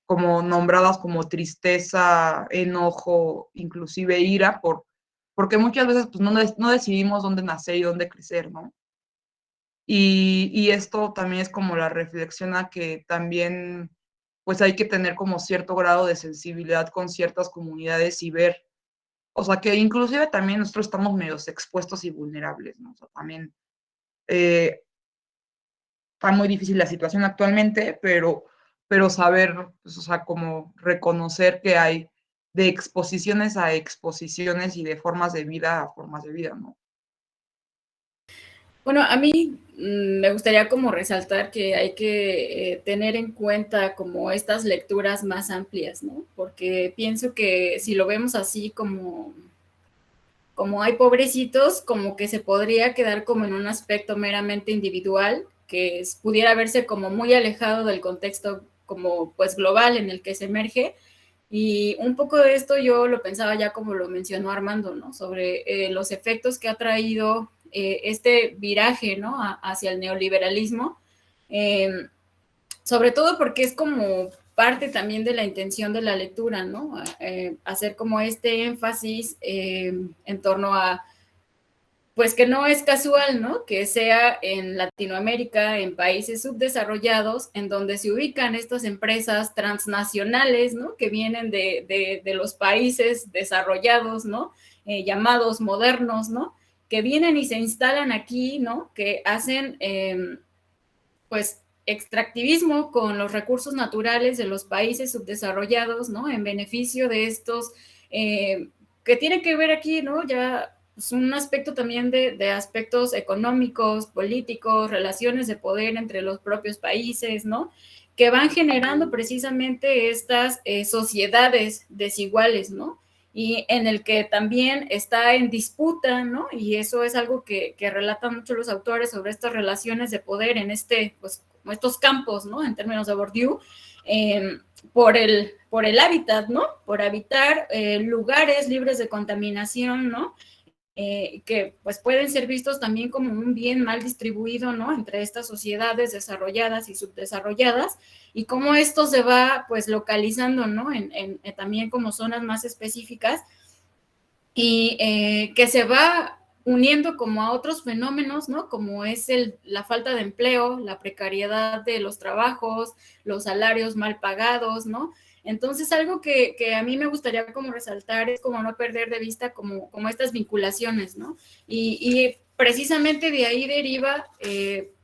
como nombradas como tristeza, enojo, inclusive ira, porque muchas veces pues, no decidimos dónde nacer y dónde crecer, ¿no? Y esto también es como la reflexión a que también pues hay que tener como cierto grado de sensibilidad con ciertas comunidades y ver, o sea, que inclusive también nosotros estamos medios expuestos y vulnerables, ¿no? O sea, también eh, está muy difícil la situación actualmente, pero saber, pues, o sea, como reconocer que hay de exposiciones a exposiciones y de formas de vida a formas de vida, ¿no? Bueno, a mí me gustaría como resaltar que hay que tener en cuenta como estas lecturas más amplias, ¿no? Porque pienso que si lo vemos así como hay pobrecitos, como que se podría quedar como en un aspecto meramente individual, que pudiera verse como muy alejado del contexto como pues global en el que se emerge. Y un poco de esto yo lo pensaba ya como lo mencionó Armando, ¿no? Sobre los efectos que ha traído este viraje, ¿no? Hacia el neoliberalismo. Eh, Sobre todo porque es como parte también de la intención de la lectura, ¿no? Hacer como este énfasis en torno a, pues que no es casual, ¿no? Que sea en Latinoamérica, en países subdesarrollados, en donde se ubican estas empresas transnacionales, ¿no? Que vienen de los países desarrollados, ¿no? Llamados modernos, ¿no? Que vienen y se instalan aquí, ¿no? Que hacen pues extractivismo con los recursos naturales de los países subdesarrollados, ¿no? En beneficio de estos, que tiene que ver aquí, ¿no? Ya es un aspecto también de aspectos económicos, políticos, relaciones de poder entre los propios países, ¿no? Que van generando precisamente estas sociedades desiguales, ¿no? Y en el que también está en disputa, ¿no? Y eso es algo que relatan mucho los autores sobre estas relaciones de poder en pues, como estos campos, ¿no? En términos de Bourdieu, por el hábitat, ¿no? Por habitar lugares libres de contaminación, ¿no? Que pues pueden ser vistos también como un bien mal distribuido, ¿no? Entre estas sociedades desarrolladas y subdesarrolladas, y cómo esto se va pues localizando, ¿no? También como zonas más específicas, y que se va uniendo como a otros fenómenos, ¿no? Como es la falta de empleo, la precariedad de los trabajos, los salarios mal pagados, ¿no? Entonces, algo que a mí me gustaría como resaltar es como no perder de vista como estas vinculaciones, ¿no? Y precisamente de ahí deriva,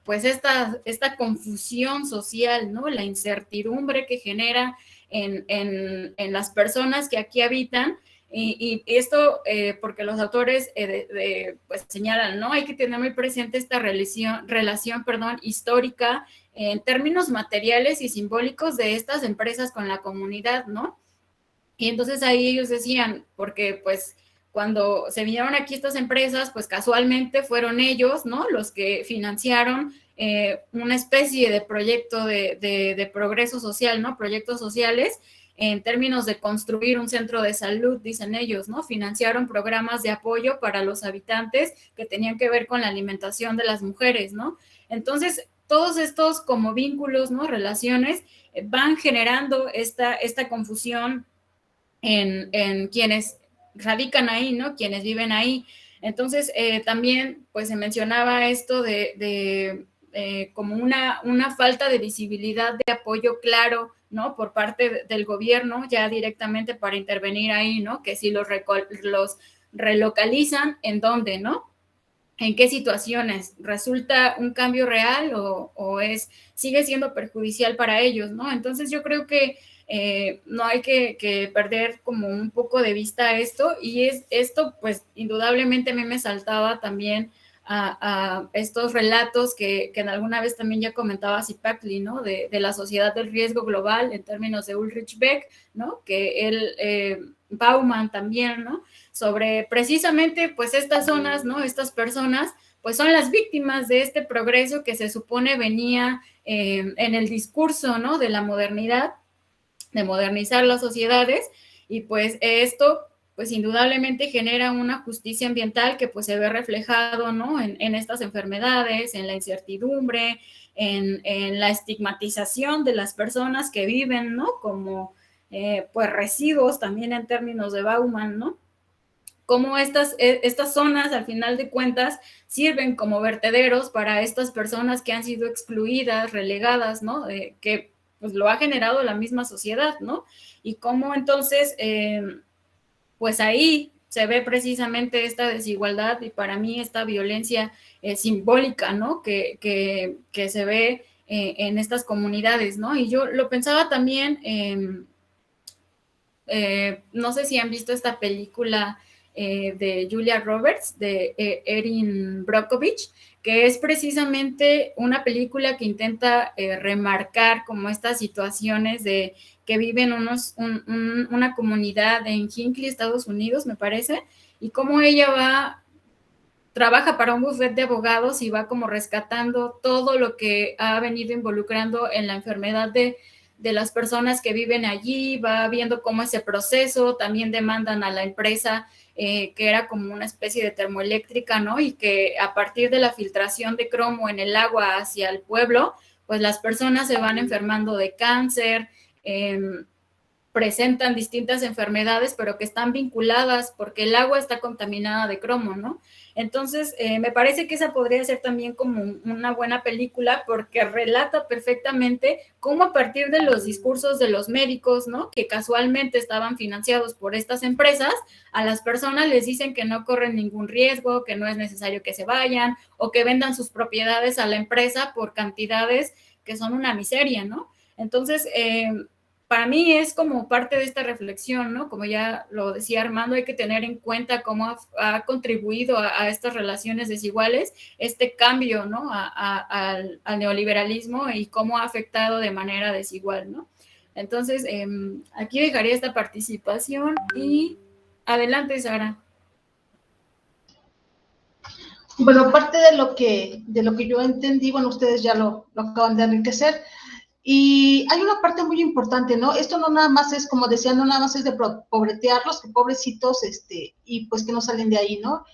pues, esta confusión social, ¿no? La incertidumbre que genera en las personas que aquí habitan, y esto porque los autores pues señalan, ¿no? Hay que tener muy presente esta relación histórica en términos materiales y simbólicos de estas empresas con la comunidad, ¿no? Y entonces ahí ellos decían, porque pues cuando se vinieron aquí estas empresas, pues casualmente fueron ellos, ¿no? Los que financiaron una especie de proyecto de progreso social, ¿no? Proyectos sociales en términos de construir un centro de salud, dicen ellos, ¿no? Financiaron programas de apoyo para los habitantes que tenían que ver con la alimentación de las mujeres, ¿no? Entonces, todos estos como vínculos, ¿no? Relaciones van generando esta confusión en quienes radican ahí, ¿no? Quienes viven ahí. Entonces, también, pues se mencionaba esto de como una falta de visibilidad, de apoyo claro, ¿no? Por parte del gobierno, ya directamente para intervenir ahí, ¿no? Que si los relocalizan, ¿en dónde, no? ¿En qué situaciones? ¿Resulta un cambio real o sigue siendo perjudicial para ellos, ¿no? Entonces yo creo que no hay que perder como un poco de vista esto, y esto pues indudablemente a mí me saltaba también a estos relatos que en alguna vez también ya comentaba Zipacli, ¿no? De la sociedad del riesgo global en términos de Ulrich Beck, ¿no? Que él, Bauman también, ¿no? Sobre precisamente, pues, estas zonas, ¿no? Estas personas, pues, son las víctimas de este progreso que se supone venía en el discurso, ¿no? De la modernidad, de modernizar las sociedades, y pues esto pues indudablemente genera una justicia ambiental que pues se ve reflejado, ¿no? En estas enfermedades, en la incertidumbre, en la estigmatización de las personas que viven, ¿no? Como pues residuos también en términos de Bauman, ¿no? Cómo estas zonas, al final de cuentas, sirven como vertederos para estas personas que han sido excluidas, relegadas, ¿no? Que pues lo ha generado la misma sociedad, ¿no? Y cómo entonces, pues ahí se ve precisamente esta desigualdad y para mí esta violencia simbólica, ¿no? Que se ve en estas comunidades, ¿no? Y yo lo pensaba también, no sé si han visto esta película de Julia Roberts, de Erin Brockovich, que es precisamente una película que intenta remarcar como estas situaciones de que viven una comunidad en Hinckley, Estados Unidos, me parece, y cómo ella trabaja para un bufete de abogados y va como rescatando todo lo que ha venido involucrando en la enfermedad de las personas que viven allí, va viendo cómo ese proceso, también demandan a la empresa que era como una especie de termoeléctrica, ¿no? Y que a partir de la filtración de cromo en el agua hacia el pueblo, pues las personas se van enfermando de cáncer, presentan distintas enfermedades, pero que están vinculadas porque el agua está contaminada de cromo, ¿no? Entonces, me parece que esa podría ser también como una buena película porque relata perfectamente cómo a partir de los discursos de los médicos, ¿no? Que casualmente estaban financiados por estas empresas, a las personas les dicen que no corren ningún riesgo, que no es necesario que se vayan o que vendan sus propiedades a la empresa por cantidades que son una miseria, ¿no? Entonces, para mí es como parte de esta reflexión, ¿no? Como ya lo decía Armando, hay que tener en cuenta cómo ha contribuido a estas relaciones desiguales este cambio, ¿no? Al neoliberalismo y cómo ha afectado de manera desigual, ¿no? Entonces, aquí dejaría esta participación y adelante, Sara. Bueno, parte de lo que yo entendí, bueno, ustedes ya lo acaban de enriquecer. Y hay una parte muy importante, ¿no? Esto no nada más es, como decía, no nada más es de pobretearlos, que pobrecitos, y pues que no salen de ahí, ¿no?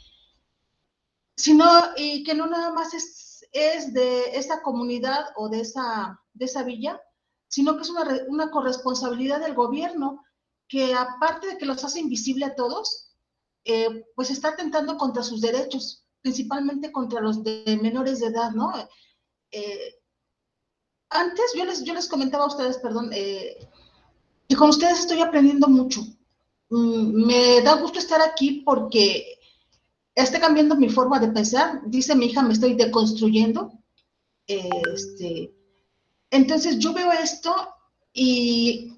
Sino, y que no nada más es de esa comunidad o de esa villa, sino que es una corresponsabilidad del gobierno, que aparte de que los hace invisible a todos, pues está atentando contra sus derechos, principalmente contra los de menores de edad, ¿no? Antes yo les comentaba a ustedes, perdón, que con ustedes estoy aprendiendo mucho. Me da gusto estar aquí porque estoy cambiando mi forma de pensar. Dice mi hija, me estoy deconstruyendo. Entonces yo veo esto y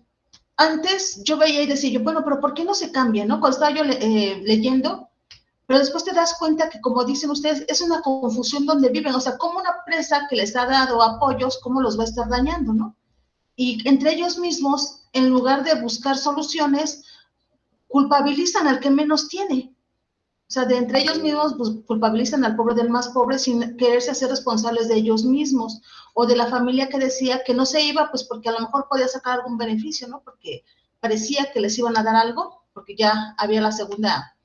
antes yo veía y decía yo, bueno, pero ¿por qué no se cambia, no? Cuando estaba yo leyendo, pero después te das cuenta que, como dicen ustedes, es una confusión donde viven, o sea, como una empresa que les ha dado apoyos, cómo los va a estar dañando, ¿no? Y entre ellos mismos, en lugar de buscar soluciones, culpabilizan al que menos tiene. O sea, de entre ellos mismos pues, culpabilizan al pobre del más pobre sin quererse hacer responsables de ellos mismos, o de la familia que decía que no se iba, pues porque a lo mejor podía sacar algún beneficio, ¿no? Porque parecía que les iban a dar algo, porque ya había la segunda,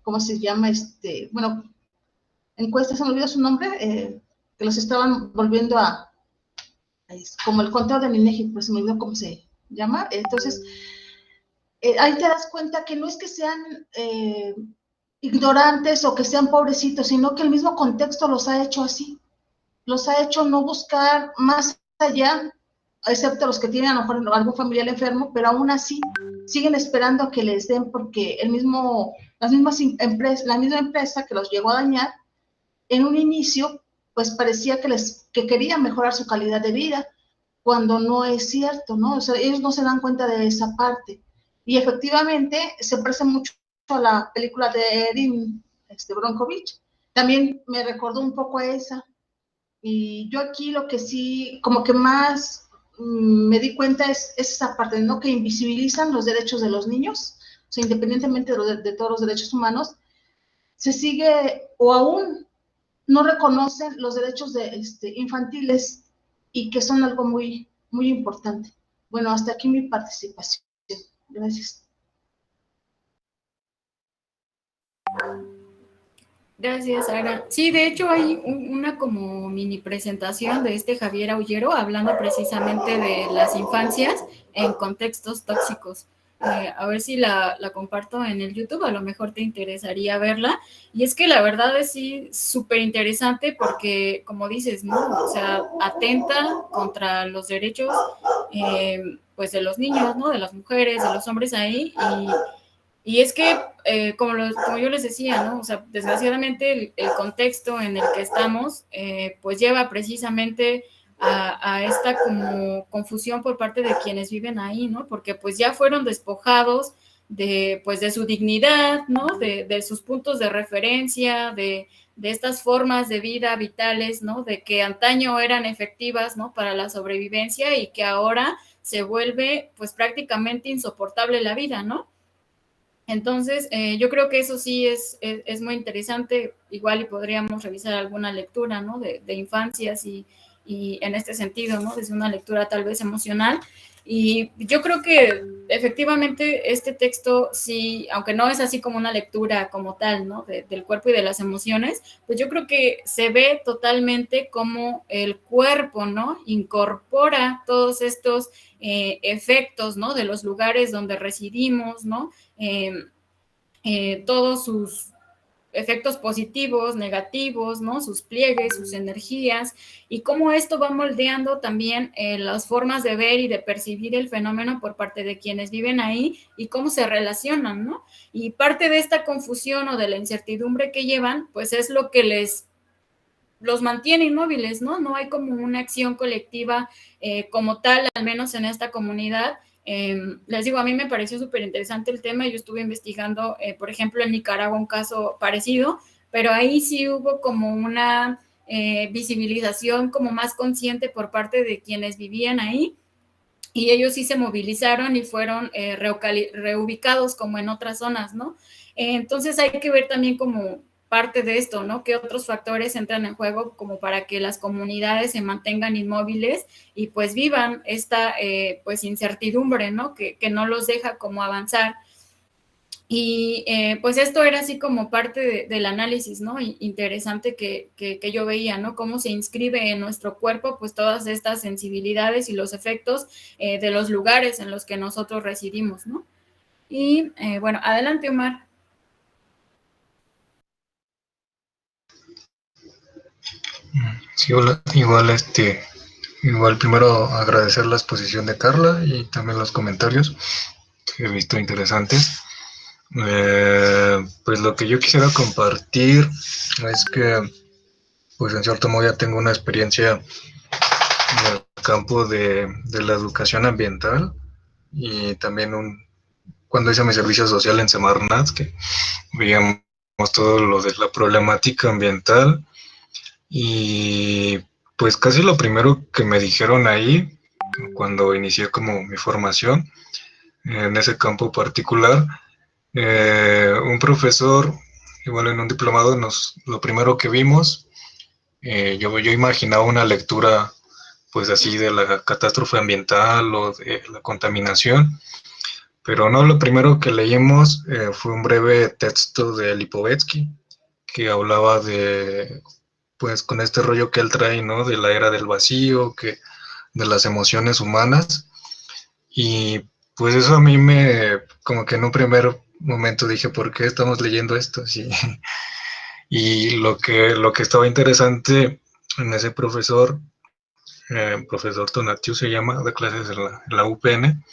¿cómo se llama? Bueno, encuesta, se me olvidó su nombre, que los estaban volviendo a, como el conteo del INEGI, pues se me olvidó cómo se llama. Entonces, ahí te das cuenta que no es que sean ignorantes o que sean pobrecitos, sino que el mismo contexto los ha hecho así. Los ha hecho no buscar más allá, excepto los que tienen a lo mejor algún familiar enfermo, pero aún así siguen esperando a que les den, porque la misma empresa que los llegó a dañar, en un inicio, pues parecía que querían mejorar su calidad de vida, cuando no es cierto, ¿no? O sea, ellos no se dan cuenta de esa parte. Y efectivamente se parece mucho a la película de Erin Bronkovich, también me recordó un poco a esa. Y yo aquí lo que sí, como que más me di cuenta es esa parte, ¿no? Que invisibilizan los derechos de los niños, o sea, independientemente de todos los derechos humanos, se sigue o aún no reconocen los derechos infantiles y que son algo muy, muy importante. Bueno, hasta aquí mi participación. Gracias. Gracias, Sara. Sí, de hecho hay una como mini presentación de Javier Aullero hablando precisamente de las infancias en contextos tóxicos. A ver si la comparto en el YouTube, a lo mejor te interesaría verla. Y es que la verdad es sí súper interesante porque, como dices, ¿no? O sea, atenta contra los derechos pues de los niños, ¿no? De las mujeres, de los hombres ahí. Y es que, como yo les decía, ¿no? O sea, desgraciadamente el contexto en el que estamos, pues lleva precisamente a esta como confusión por parte de quienes viven ahí, ¿no? Porque pues ya fueron despojados pues de su dignidad, ¿no? De sus puntos de referencia, de estas formas de vida vitales, ¿no? De que antaño eran efectivas, ¿no? Para la sobrevivencia y que ahora se vuelve pues prácticamente insoportable la vida, ¿no? Entonces, yo creo que eso sí es muy interesante, igual y podríamos revisar alguna lectura, ¿no? De infancias y en este sentido, ¿no? Desde una lectura tal vez emocional. Y yo creo que efectivamente este texto, sí, aunque no es así como una lectura como tal, ¿no? Del cuerpo y de las emociones, pues yo creo que se ve totalmente como el cuerpo, ¿no? Incorpora todos estos efectos, ¿no? De los lugares donde residimos, ¿no? Todos sus efectos positivos, negativos, ¿no? Sus pliegues, sus energías, y cómo esto va moldeando también las formas de ver y de percibir el fenómeno por parte de quienes viven ahí y cómo se relacionan, ¿no? Y parte de esta confusión o de la incertidumbre que llevan, pues es lo que los mantiene inmóviles, ¿no? No hay como una acción colectiva como tal, al menos en esta comunidad. Les digo, a mí me pareció súper interesante el tema. Yo estuve investigando, por ejemplo, en Nicaragua un caso parecido, pero ahí sí hubo como una visibilización como más consciente por parte de quienes vivían ahí, y ellos sí se movilizaron y fueron reubicados como en otras zonas, ¿no? Entonces hay que ver también como parte de esto, ¿no? ¿Qué otros factores entran en juego como para que las comunidades se mantengan inmóviles y pues vivan esta pues incertidumbre, ¿no? Que no los deja como avanzar. Y pues esto era así como parte del análisis, ¿no? Interesante que yo veía, ¿no? Cómo se inscribe en nuestro cuerpo pues todas estas sensibilidades y los efectos de los lugares en los que nosotros residimos, ¿no? Y bueno, adelante, Omar. Sí, hola. Igual primero agradecer la exposición de Carla y también los comentarios que he visto interesantes. Pues lo que yo quisiera compartir es que, pues en cierto modo ya tengo una experiencia en el campo de la educación ambiental y también cuando hice mi servicio social en Semarnat, que veíamos todo lo de la problemática ambiental. Y pues casi lo primero que me dijeron ahí, cuando inicié como mi formación en ese campo particular, un profesor, igual en un diplomado, lo primero que vimos, yo imaginaba una lectura pues así de la catástrofe ambiental o de la contaminación, pero no, lo primero que leímos fue un breve texto de Lipovetsky que hablaba de, pues con este rollo que él trae, ¿no? De la era del vacío, de las emociones humanas. Y pues eso a mí como que en un primer momento dije, ¿por qué estamos leyendo esto? Sí. Y lo que estaba interesante en ese profesor Tonatiu se llama, de clases en la UPN,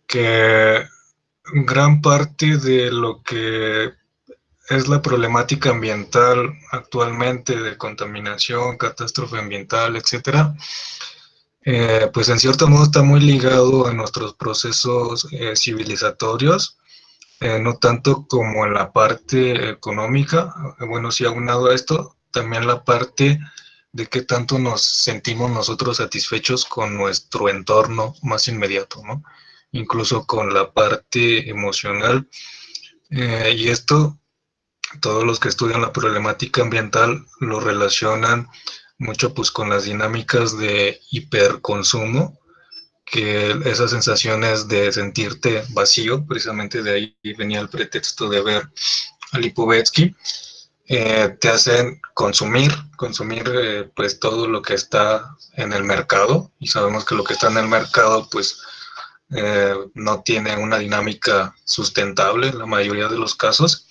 que gran parte de lo que es la problemática ambiental actualmente de contaminación, catástrofe ambiental, etcétera, pues en cierto modo está muy ligado a nuestros procesos civilizatorios, no tanto como en la parte económica, bueno, sí aunado a esto, también la parte de qué tanto nos sentimos nosotros satisfechos con nuestro entorno más inmediato, ¿no? Incluso con la parte emocional. Y esto, todos los que estudian la problemática ambiental lo relacionan mucho pues con las dinámicas de hiperconsumo, que esas sensaciones de sentirte vacío, precisamente de ahí venía el pretexto de ver a Lipovetsky, te hacen consumir pues todo lo que está en el mercado, y sabemos que lo que está en el mercado pues no tiene una dinámica sustentable en la mayoría de los casos,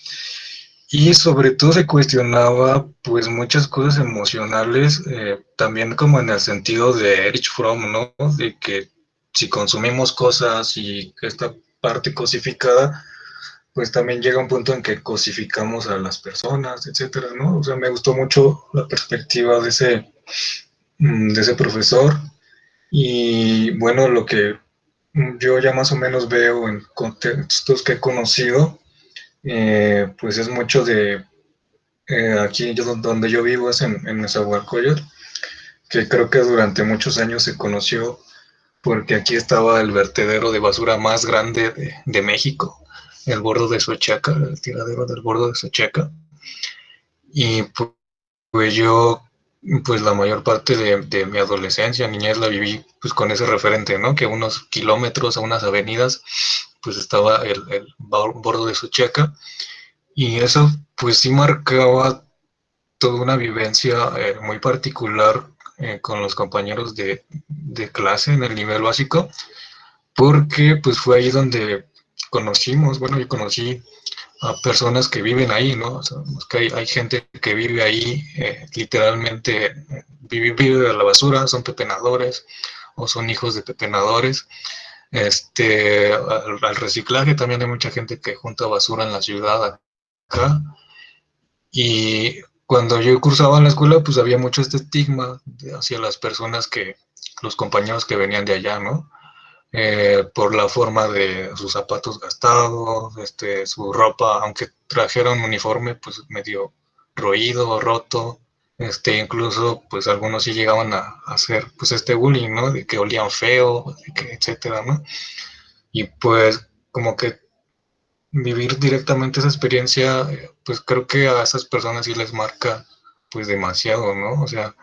y sobre todo se cuestionaba pues muchas cosas emocionales, también como en el sentido de Erich Fromm, ¿no? De que si consumimos cosas y esta parte cosificada, pues también llega un punto en que cosificamos a las personas, etcétera, ¿no? O sea, me gustó mucho la perspectiva de ese profesor, y bueno, lo que yo ya más o menos veo en contextos que he conocido, pues es mucho de aquí donde yo vivo es en Nezahualcóyotl, que creo que durante muchos años se conoció porque aquí estaba el vertedero de basura más grande de México, el Bordo de Sochaca, el tiradero del Bordo de Sochaca. Y pues yo, pues la mayor parte de mi adolescencia, niñez, la viví pues con ese referente, ¿no? Que unos kilómetros a unas avenidas, pues estaba el Bordo de Sochaca. Y eso pues sí marcaba toda una vivencia muy particular con los compañeros de clase en el nivel básico, porque pues fue ahí donde conocimos, bueno, yo conocí a personas que viven ahí, ¿no? O sea, que hay gente que vive ahí, literalmente vive de la basura, son pepenadores o son hijos de pepenadores. Al reciclaje también hay mucha gente que junta basura en la ciudad acá. Y cuando yo cursaba en la escuela, pues había mucho este estigma hacia las personas los compañeros que venían de allá, ¿no? Por la forma de sus zapatos gastados, su ropa, aunque trajeron un uniforme, pues medio roído, roto, incluso, pues algunos sí llegaban a hacer, pues bullying, ¿no? De que olían feo, de que, etcétera, ¿no? Y pues como que vivir directamente esa experiencia, pues creo que a esas personas sí les marca, pues demasiado, ¿no? O sea,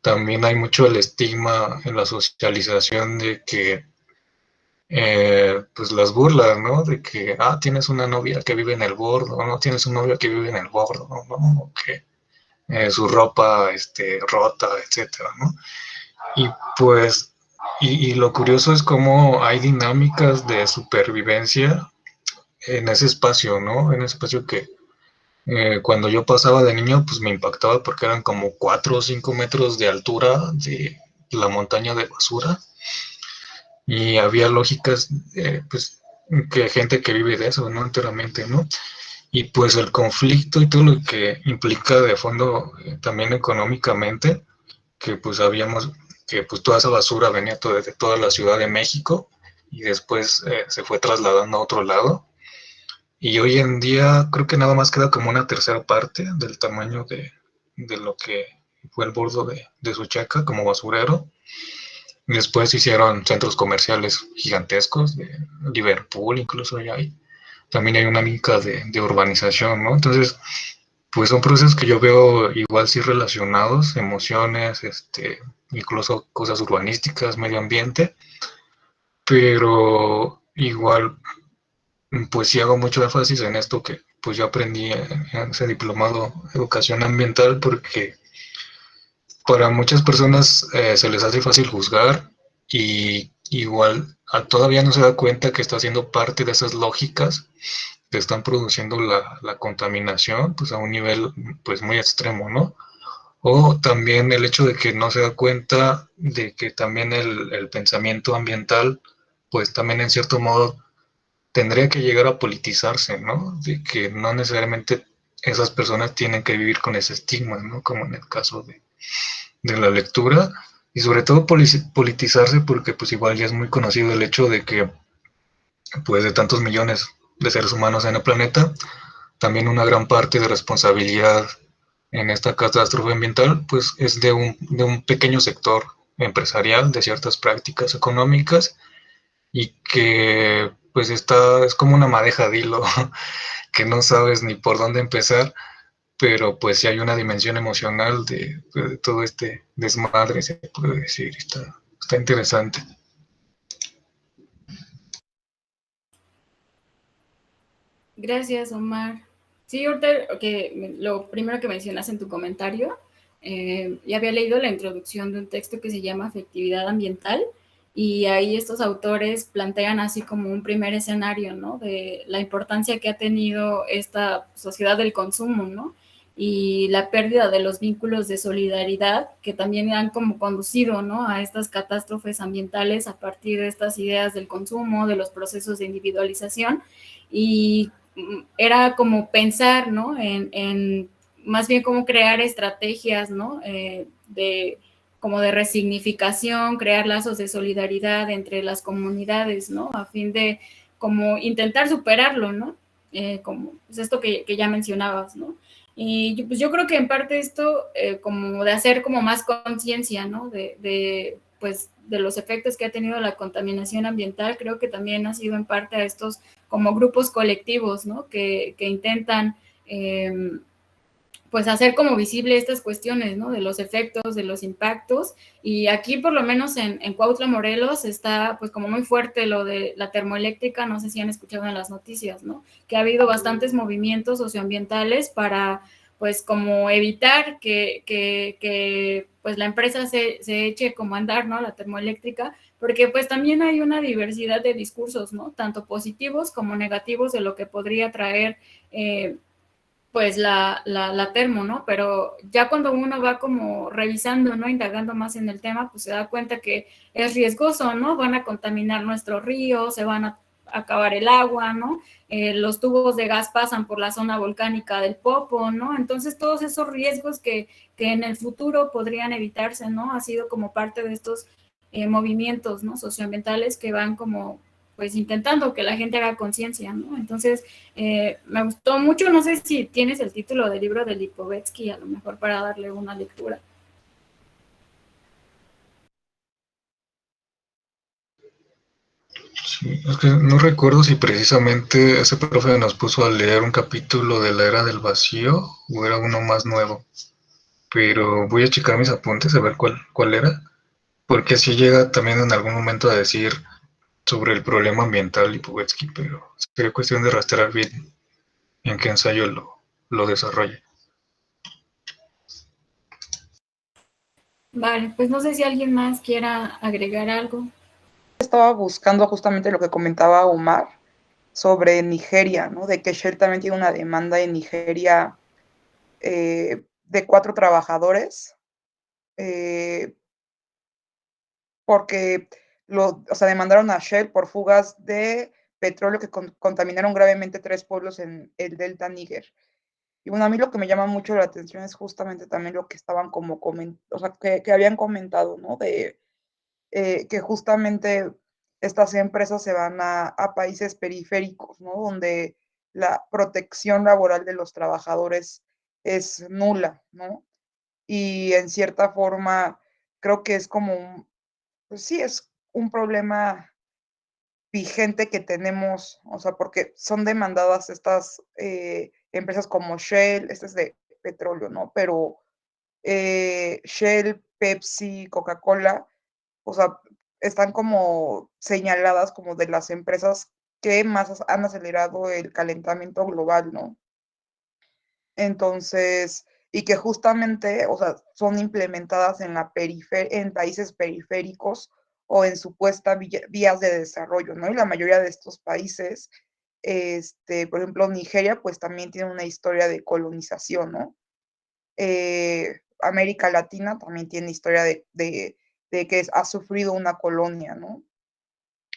también hay mucho el estigma en la socialización de que pues las burlas, ¿no? De que, tienes una novia que vive en el bordo, no tienes un novio que vive en el bordo, ¿no? O que su ropa, rota, etcétera, ¿no? Y pues, y lo curioso es cómo hay dinámicas de supervivencia en ese espacio, ¿no? En ese espacio que cuando yo pasaba de niño, pues me impactaba porque eran como 4 o 5 metros de altura de la montaña de basura, y había lógicas, pues, que gente que vive de eso, ¿no? Enteramente, ¿no? Y pues el conflicto y todo lo que implica de fondo, también económicamente, que pues sabíamos que pues toda esa basura venía de toda la Ciudad de México y después se fue trasladando a otro lado. Y hoy en día creo que nada más queda como una tercera parte del tamaño de lo que fue el bordo de Suchaca como basurero. Después hicieron centros comerciales gigantescos, de Liverpool incluso ya hay. También hay una mica de urbanización, ¿no? Entonces, pues son procesos que yo veo igual sí relacionados, emociones, incluso cosas urbanísticas, medio ambiente, pero igual, pues sí hago mucho énfasis en esto que pues yo aprendí en ese diplomado de educación ambiental, porque para muchas personas se les hace fácil juzgar, y igual todavía no se da cuenta que está siendo parte de esas lógicas que están produciendo la contaminación pues a un nivel pues muy extremo, ¿no? O también el hecho de que no se da cuenta de que también el pensamiento ambiental pues también en cierto modo tendría que llegar a politizarse, ¿no? De que no necesariamente esas personas tienen que vivir con ese estigma, ¿no? Como en el caso de la lectura, y sobre todo politizarse porque pues igual ya es muy conocido el hecho de que pues de tantos millones de seres humanos en el planeta. También una gran parte de responsabilidad en esta catástrofe ambiental pues es de un pequeño sector empresarial, de ciertas prácticas económicas, y que pues es como una madeja de hilo que no sabes ni por dónde empezar, pero pues sí hay una dimensión emocional de todo este desmadre, se puede decir. Está interesante. Gracias, Omar. Sí, ahorita lo primero que mencionas en tu comentario, ya había leído la introducción de un texto que se llama Afectividad Ambiental, y ahí estos autores plantean así como un primer escenario, ¿no? De la importancia que ha tenido esta sociedad del consumo, ¿no? Y la pérdida de los vínculos de solidaridad que también han como conducido, ¿no? A estas catástrofes ambientales a partir de estas ideas del consumo, de los procesos de individualización, y era como pensar, ¿no? En más bien cómo crear estrategias, ¿no? Como de resignificación, crear lazos de solidaridad entre las comunidades, ¿no? A fin de como intentar superarlo, ¿no? Como pues esto que ya mencionabas, ¿no? Y pues yo creo que en parte esto, como de hacer como más conciencia, ¿no? Pues, de los efectos que ha tenido la contaminación ambiental, creo que también ha sido en parte a estos como grupos colectivos, ¿no? Que intentan, pues, hacer como visible estas cuestiones, ¿no? De los efectos, de los impactos. Y aquí, por lo menos en Cuautla, Morelos, está pues como muy fuerte lo de la termoeléctrica, no sé si han escuchado en las noticias, ¿no? Que ha habido bastantes movimientos socioambientales para pues como evitar que pues la empresa se eche como a andar, ¿no? La termoeléctrica, porque pues también hay una diversidad de discursos, ¿no? Tanto positivos como negativos de lo que podría traer pues la termo, ¿no? Pero ya cuando uno va como revisando, ¿no? Indagando más en el tema, pues se da cuenta que es riesgoso, ¿no? Van a contaminar nuestros ríos, se van a acabar el agua, ¿no? Los tubos de gas pasan por la zona volcánica del Popo, ¿no? Entonces todos esos riesgos que en el futuro podrían evitarse, ¿no? Ha sido como parte de estos movimientos, ¿no? Socioambientales que van como pues intentando que la gente haga conciencia, ¿no? Entonces, me gustó mucho, no sé si tienes el título del libro de Lipovetsky, a lo mejor para darle una lectura. Sí, es que no recuerdo si precisamente ese profe nos puso a leer un capítulo de la Era del Vacío o era uno más nuevo, pero voy a checar mis apuntes a ver cuál era, porque sí llega también en algún momento a decir sobre el problema ambiental Lipovetsky, pero sería cuestión de rastrear bien en qué ensayo lo desarrolla. Vale, pues no sé si alguien más quiera agregar algo. Estaba buscando justamente lo que comentaba Omar sobre Nigeria, ¿no? De que Shell también tiene una demanda en Nigeria de 4 trabajadores, porque o sea, demandaron a Shell por fugas de petróleo que contaminaron gravemente 3 pueblos en el delta Níger. Y bueno, a mí lo que me llama mucho la atención es justamente también lo que estaban como o sea, que habían comentado, ¿no? De que justamente estas empresas se van a países periféricos, ¿no? Donde la protección laboral de los trabajadores es nula, ¿no? Y en cierta forma creo que es como pues sí, es un problema vigente que tenemos, o sea, porque son demandadas estas empresas como Shell, este es de petróleo, ¿no? Pero Shell, Pepsi, Coca-Cola, o sea, están como señaladas como de las empresas que más han acelerado el calentamiento global, ¿no? Entonces, y que justamente, o sea, son implementadas en países periféricos o en supuestas vías de desarrollo, ¿no? Y la mayoría de estos países, por ejemplo, Nigeria, pues también tiene una historia de colonización, ¿no? América Latina también tiene historia de que ha sufrido una colonia, ¿no?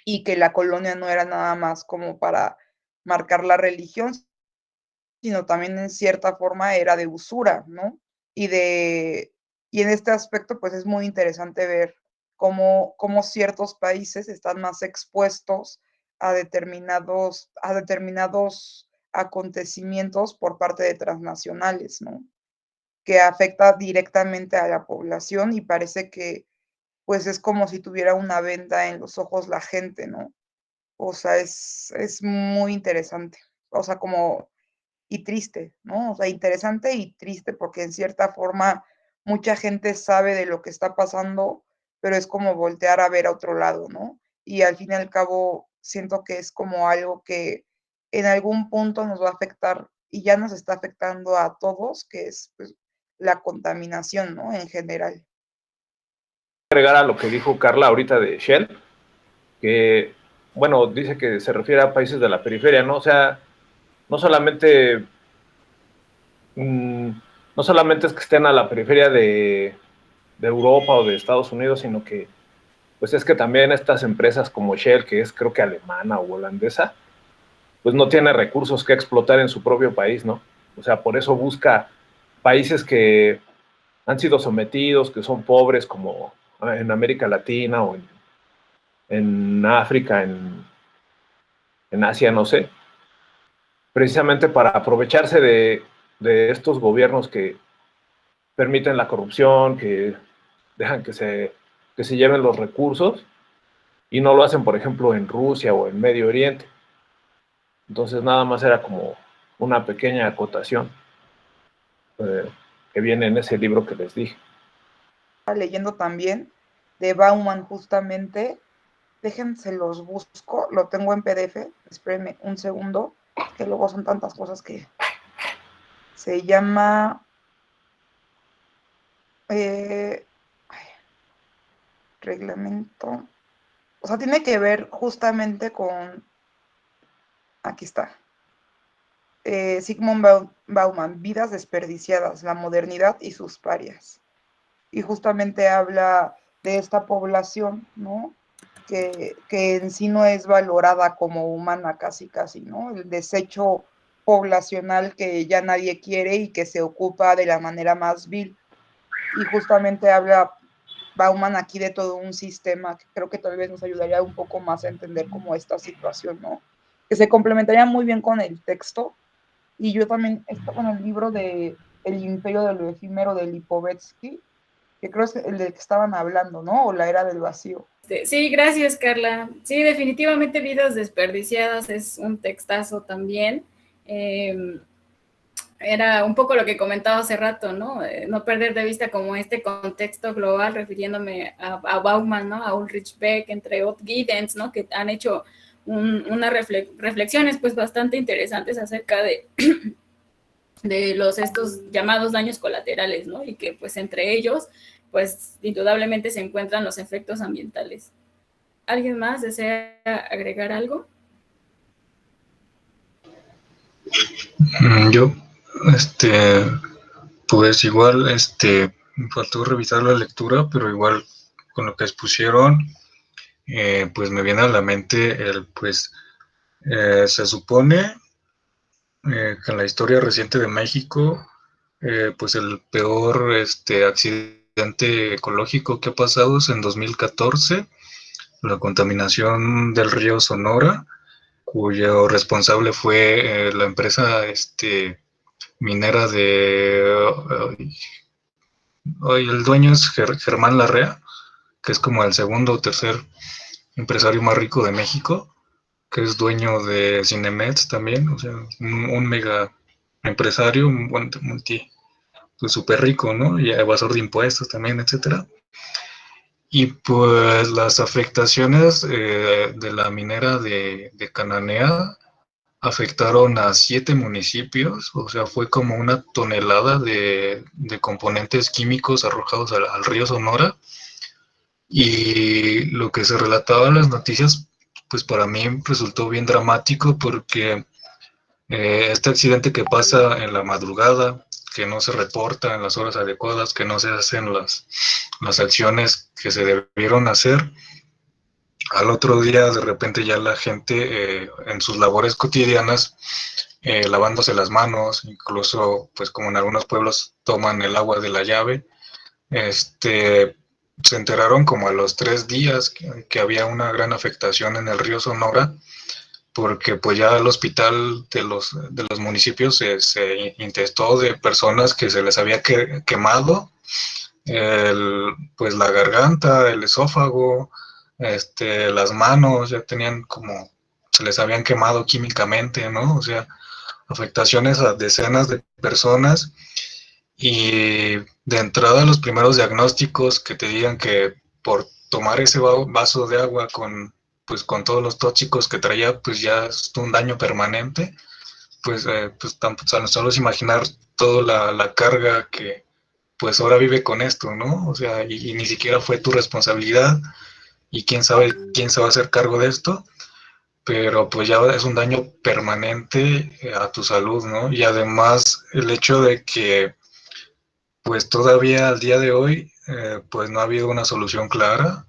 Y que la colonia no era nada más como para marcar la religión, sino también en cierta forma era de usura, ¿no? Y en este aspecto, pues es muy interesante ver cómo ciertos países están más expuestos a determinados acontecimientos por parte de transnacionales, ¿no? Que afecta directamente a la población y parece que pues es como si tuviera una venda en los ojos la gente, ¿no? O sea, es muy interesante, o sea, como y triste, ¿no? O sea, interesante y triste porque en cierta forma mucha gente sabe de lo que está pasando, pero es como voltear a ver a otro lado, ¿no? Y al fin y al cabo siento que es como algo que en algún punto nos va a afectar y ya nos está afectando a todos, que es pues, la contaminación, ¿no? En general. Agregar a lo que dijo Carla ahorita de Shell, que, bueno, dice que se refiere a países de la periferia, ¿no? O sea, no solamente, no solamente es que estén a la periferia de Europa o de Estados Unidos, sino que, pues es que también estas empresas como Shell, que es creo que alemana o holandesa, pues no tiene recursos que explotar en su propio país, ¿no? O sea, por eso busca países que han sido sometidos, que son pobres, como en América Latina o en África, en Asia, no sé, precisamente para aprovecharse de estos gobiernos que permiten la corrupción, que dejan que se lleven los recursos y no lo hacen, por ejemplo, en Rusia o en Medio Oriente. Entonces nada más era como una pequeña acotación que viene en ese libro que les dije. Leyendo también de Bauman justamente, déjense los busco, lo tengo en PDF, espérenme un segundo, que luego son tantas cosas que se llama reglamento, o sea, tiene que ver justamente con, aquí está, Sigmund Bauman, Vidas desperdiciadas, la modernidad y sus parias. Y justamente habla de esta población, ¿no? Que en sí no es valorada como humana casi, ¿no? El desecho poblacional que ya nadie quiere y que se ocupa de la manera más vil. Y justamente habla Bauman aquí de todo un sistema que creo que tal vez nos ayudaría un poco más a entender como esta situación, ¿no? Que se complementaría muy bien con el texto. Y yo también, esto con el libro de El imperio de lo efímero de Lipovetsky, que creo es el del que estaban hablando, ¿no? O la era del vacío. Sí, gracias, Carla. Sí, definitivamente Vidas desperdiciadas es un textazo también. Era un poco lo que comentaba hace rato, ¿no? No perder de vista como este contexto global, refiriéndome a Bauman, ¿no? A Ulrich Beck, entre Ott Giddens, ¿no? Que han hecho unas reflexiones pues bastante interesantes acerca de estos llamados daños colaterales, ¿no? Y que pues entre ellos, pues indudablemente se encuentran los efectos ambientales. ¿Alguien más desea agregar algo? Yo, pues igual, me faltó revisar la lectura, pero igual con lo que expusieron, pues me viene a la mente se supone que en la historia reciente de México, pues el peor accidente ecológico que ha pasado es en 2014, la contaminación del río Sonora, cuyo responsable fue la empresa minera el dueño es Germán Larrea, que es como el segundo o tercer empresario más rico de México, que es dueño de Cinemex también, o sea, un mega empresario, un buen pues súper rico, ¿no? Y evasor de impuestos también, etcétera. Y pues las afectaciones de la minera de Cananea afectaron a 7 municipios, o sea, fue como una tonelada de componentes químicos arrojados al río Sonora. Y lo que se relataba en las noticias, pues para mí resultó bien dramático porque este accidente que pasa en la madrugada, que no se reporta en las horas adecuadas, que no se hacen las acciones que se debieron hacer, al otro día de repente ya la gente en sus labores cotidianas, lavándose las manos, incluso pues como en algunos pueblos toman el agua de la llave, se enteraron como a los 3 días que había una gran afectación en el río Sonora, porque pues ya el hospital de los municipios se intestó de personas que se les había quemado pues la garganta, el esófago, las manos, ya tenían como, se les habían quemado químicamente, ¿no? O sea, afectaciones a decenas de personas. Y de entrada los primeros diagnósticos que te digan que por tomar ese vaso de agua pues con todos los tóxicos que traía, pues ya es un daño permanente, pues solo es imaginar toda la carga que pues ahora vive con esto, ¿no? O sea, y ni siquiera fue tu responsabilidad y quién sabe quién se va a hacer cargo de esto, pero pues ya es un daño permanente a tu salud, ¿no? Y además el hecho de que pues todavía al día de hoy pues no ha habido una solución clara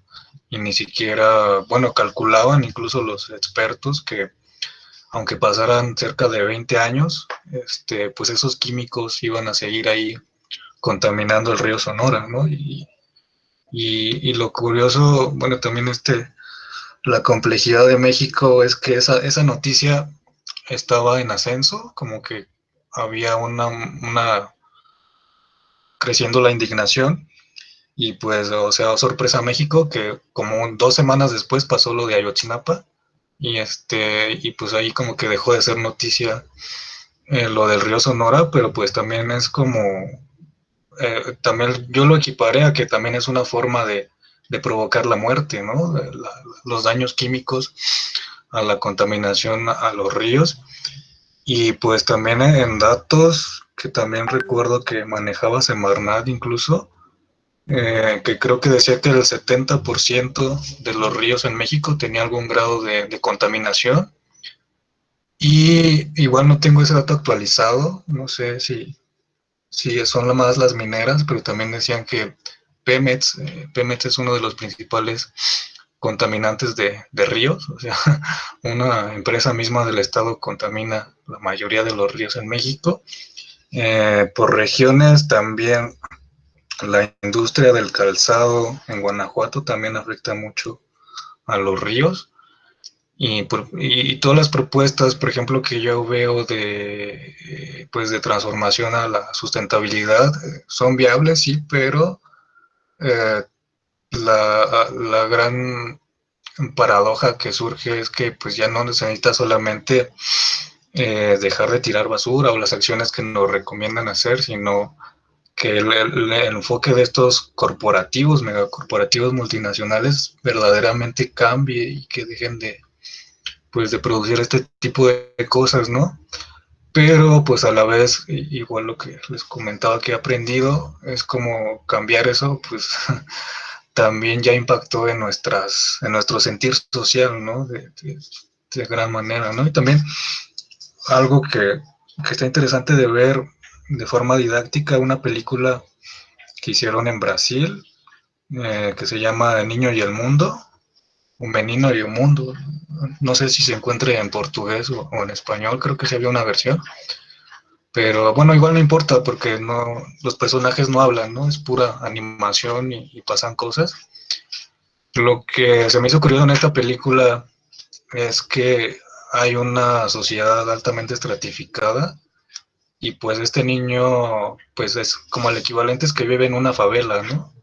y ni siquiera, bueno, calculaban incluso los expertos que aunque pasaran cerca de 20 años, pues esos químicos iban a seguir ahí contaminando el río Sonora, ¿no? Y lo curioso, bueno, también la complejidad de México es que esa noticia estaba en ascenso, como que había una creciendo la indignación y pues, o sea, sorpresa México que como 2 semanas después pasó lo de Ayotzinapa y pues ahí como que dejó de ser noticia lo del río Sonora, pero pues también es como también yo lo equiparé a que también es una forma de provocar la muerte, ¿no? Los daños químicos a la contaminación a los ríos. Y pues también en datos que también recuerdo que manejaba Semarnat incluso, que creo que decía que el 70% de los ríos en México tenía algún grado de contaminación. Y igual no tengo ese dato actualizado, no sé si son más las mineras, pero también decían que Pemex es uno de los principales contaminantes de ríos, o sea, una empresa misma del estado contamina la mayoría de los ríos en México. Por regiones también la industria del calzado en Guanajuato también afecta mucho a los ríos. Y todas las propuestas, por ejemplo, que yo veo pues de transformación a la sustentabilidad son viables, sí, pero eh, la gran paradoja que surge es que pues ya no se necesita solamente dejar de tirar basura o las acciones que nos recomiendan hacer, sino que el enfoque de estos corporativos, megacorporativos multinacionales verdaderamente cambie y que dejen pues de producir este tipo de cosas, ¿no? Pero pues a la vez, igual lo que les comentaba que he aprendido, es como cambiar eso, pues también ya impactó en nuestro sentir social, ¿no? De gran manera, ¿no? Y también algo que está interesante de ver de forma didáctica, una película que hicieron en Brasil, que se llama El Niño y el Mundo, Un Menino y un Mundo. No sé si se encuentre en portugués o en español, creo que sí había una versión. Pero bueno, igual no importa porque no, los personajes no hablan, ¿no? Es pura animación y pasan cosas. Lo que se me hizo curioso en esta película es que hay una sociedad altamente estratificada y pues este niño pues es como el equivalente es que vive en una favela, ¿no?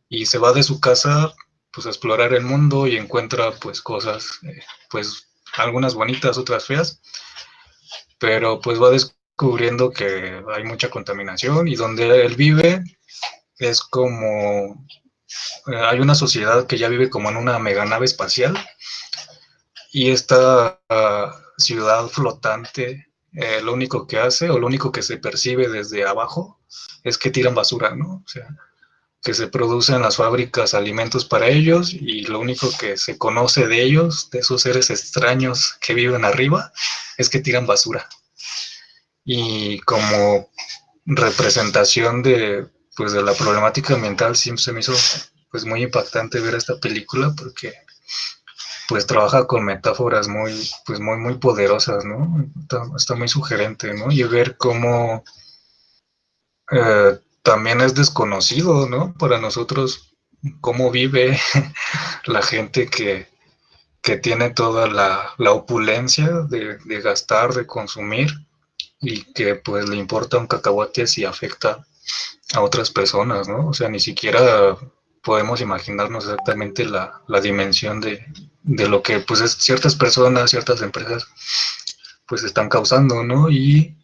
Y se va de su casa pues a explorar el mundo y encuentra pues cosas, pues algunas bonitas, otras feas, pero pues va descubriendo que hay mucha contaminación y donde él vive es como, hay una sociedad que ya vive como en una mega nave espacial y esta ciudad flotante, lo único que hace o lo único que se percibe desde abajo es que tiran basura, ¿no? O sea, que se producen en las fábricas alimentos para ellos y lo único que se conoce de ellos, de esos seres extraños que viven arriba, es que tiran basura. Y como representación pues de la problemática ambiental, siempre se me hizo pues muy impactante ver esta película porque pues trabaja con metáforas muy poderosas, ¿no? Está muy sugerente, ¿no? Y ver cómo también es desconocido, ¿no? Para nosotros cómo vive la gente que tiene toda la opulencia de gastar, de consumir, y que pues le importa un cacahuate si afecta a otras personas, ¿no? O sea, ni siquiera podemos imaginarnos exactamente la dimensión de lo que pues ciertas personas, ciertas empresas pues están causando, ¿no? Y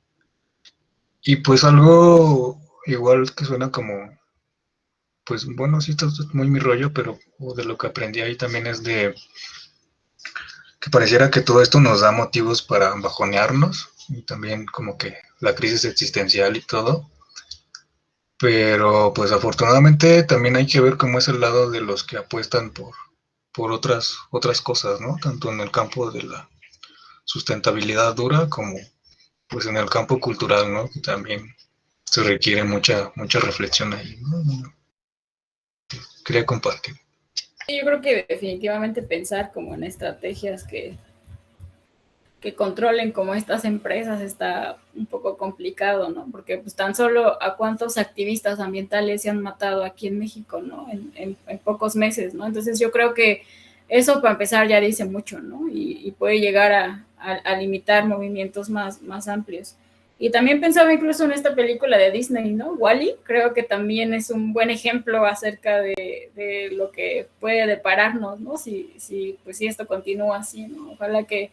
pues algo igual que suena como, pues bueno, sí, esto es muy mi rollo, pero de lo que aprendí ahí también es de que pareciera que todo esto nos da motivos para bajonearnos y también como que la crisis existencial y todo. Pero pues afortunadamente también hay que ver cómo es el lado de los que apuestan por otras cosas, ¿no? Tanto en el campo de la sustentabilidad dura como pues en el campo cultural, ¿no? Que también se requiere mucha reflexión ahí, ¿no? Quería compartir. Yo creo que definitivamente pensar como en estrategias que controlen como estas empresas está un poco complicado, ¿no? Porque pues tan solo a cuántos activistas ambientales se han matado aquí en México, ¿no? En pocos meses, ¿no? Entonces yo creo que eso para empezar ya dice mucho, ¿no? Y puede llegar a limitar movimientos más amplios. Y también pensaba incluso en esta película de Disney, ¿no? Wall-E, creo que también es un buen ejemplo acerca de lo que puede depararnos, ¿no? Pues si esto continúa así, ¿no? Ojalá que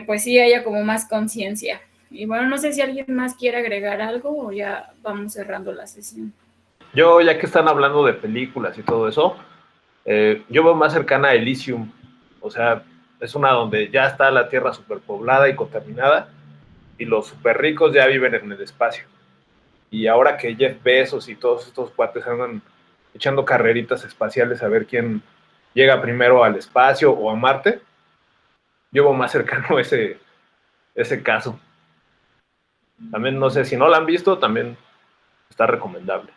pues sí haya como más conciencia. Y bueno, no sé si alguien más quiere agregar algo o ya vamos cerrando la sesión. Yo, ya que están hablando de películas y todo eso, yo veo más cercana a Elysium. O sea, es una donde ya está la Tierra superpoblada y contaminada y los super ricos ya viven en el espacio. Y ahora que Jeff Bezos y todos estos cuates andan echando carreritas espaciales a ver quién llega primero al espacio o a Marte, yo veo más cercano ese caso. También, no sé, si no la han visto, también está recomendable.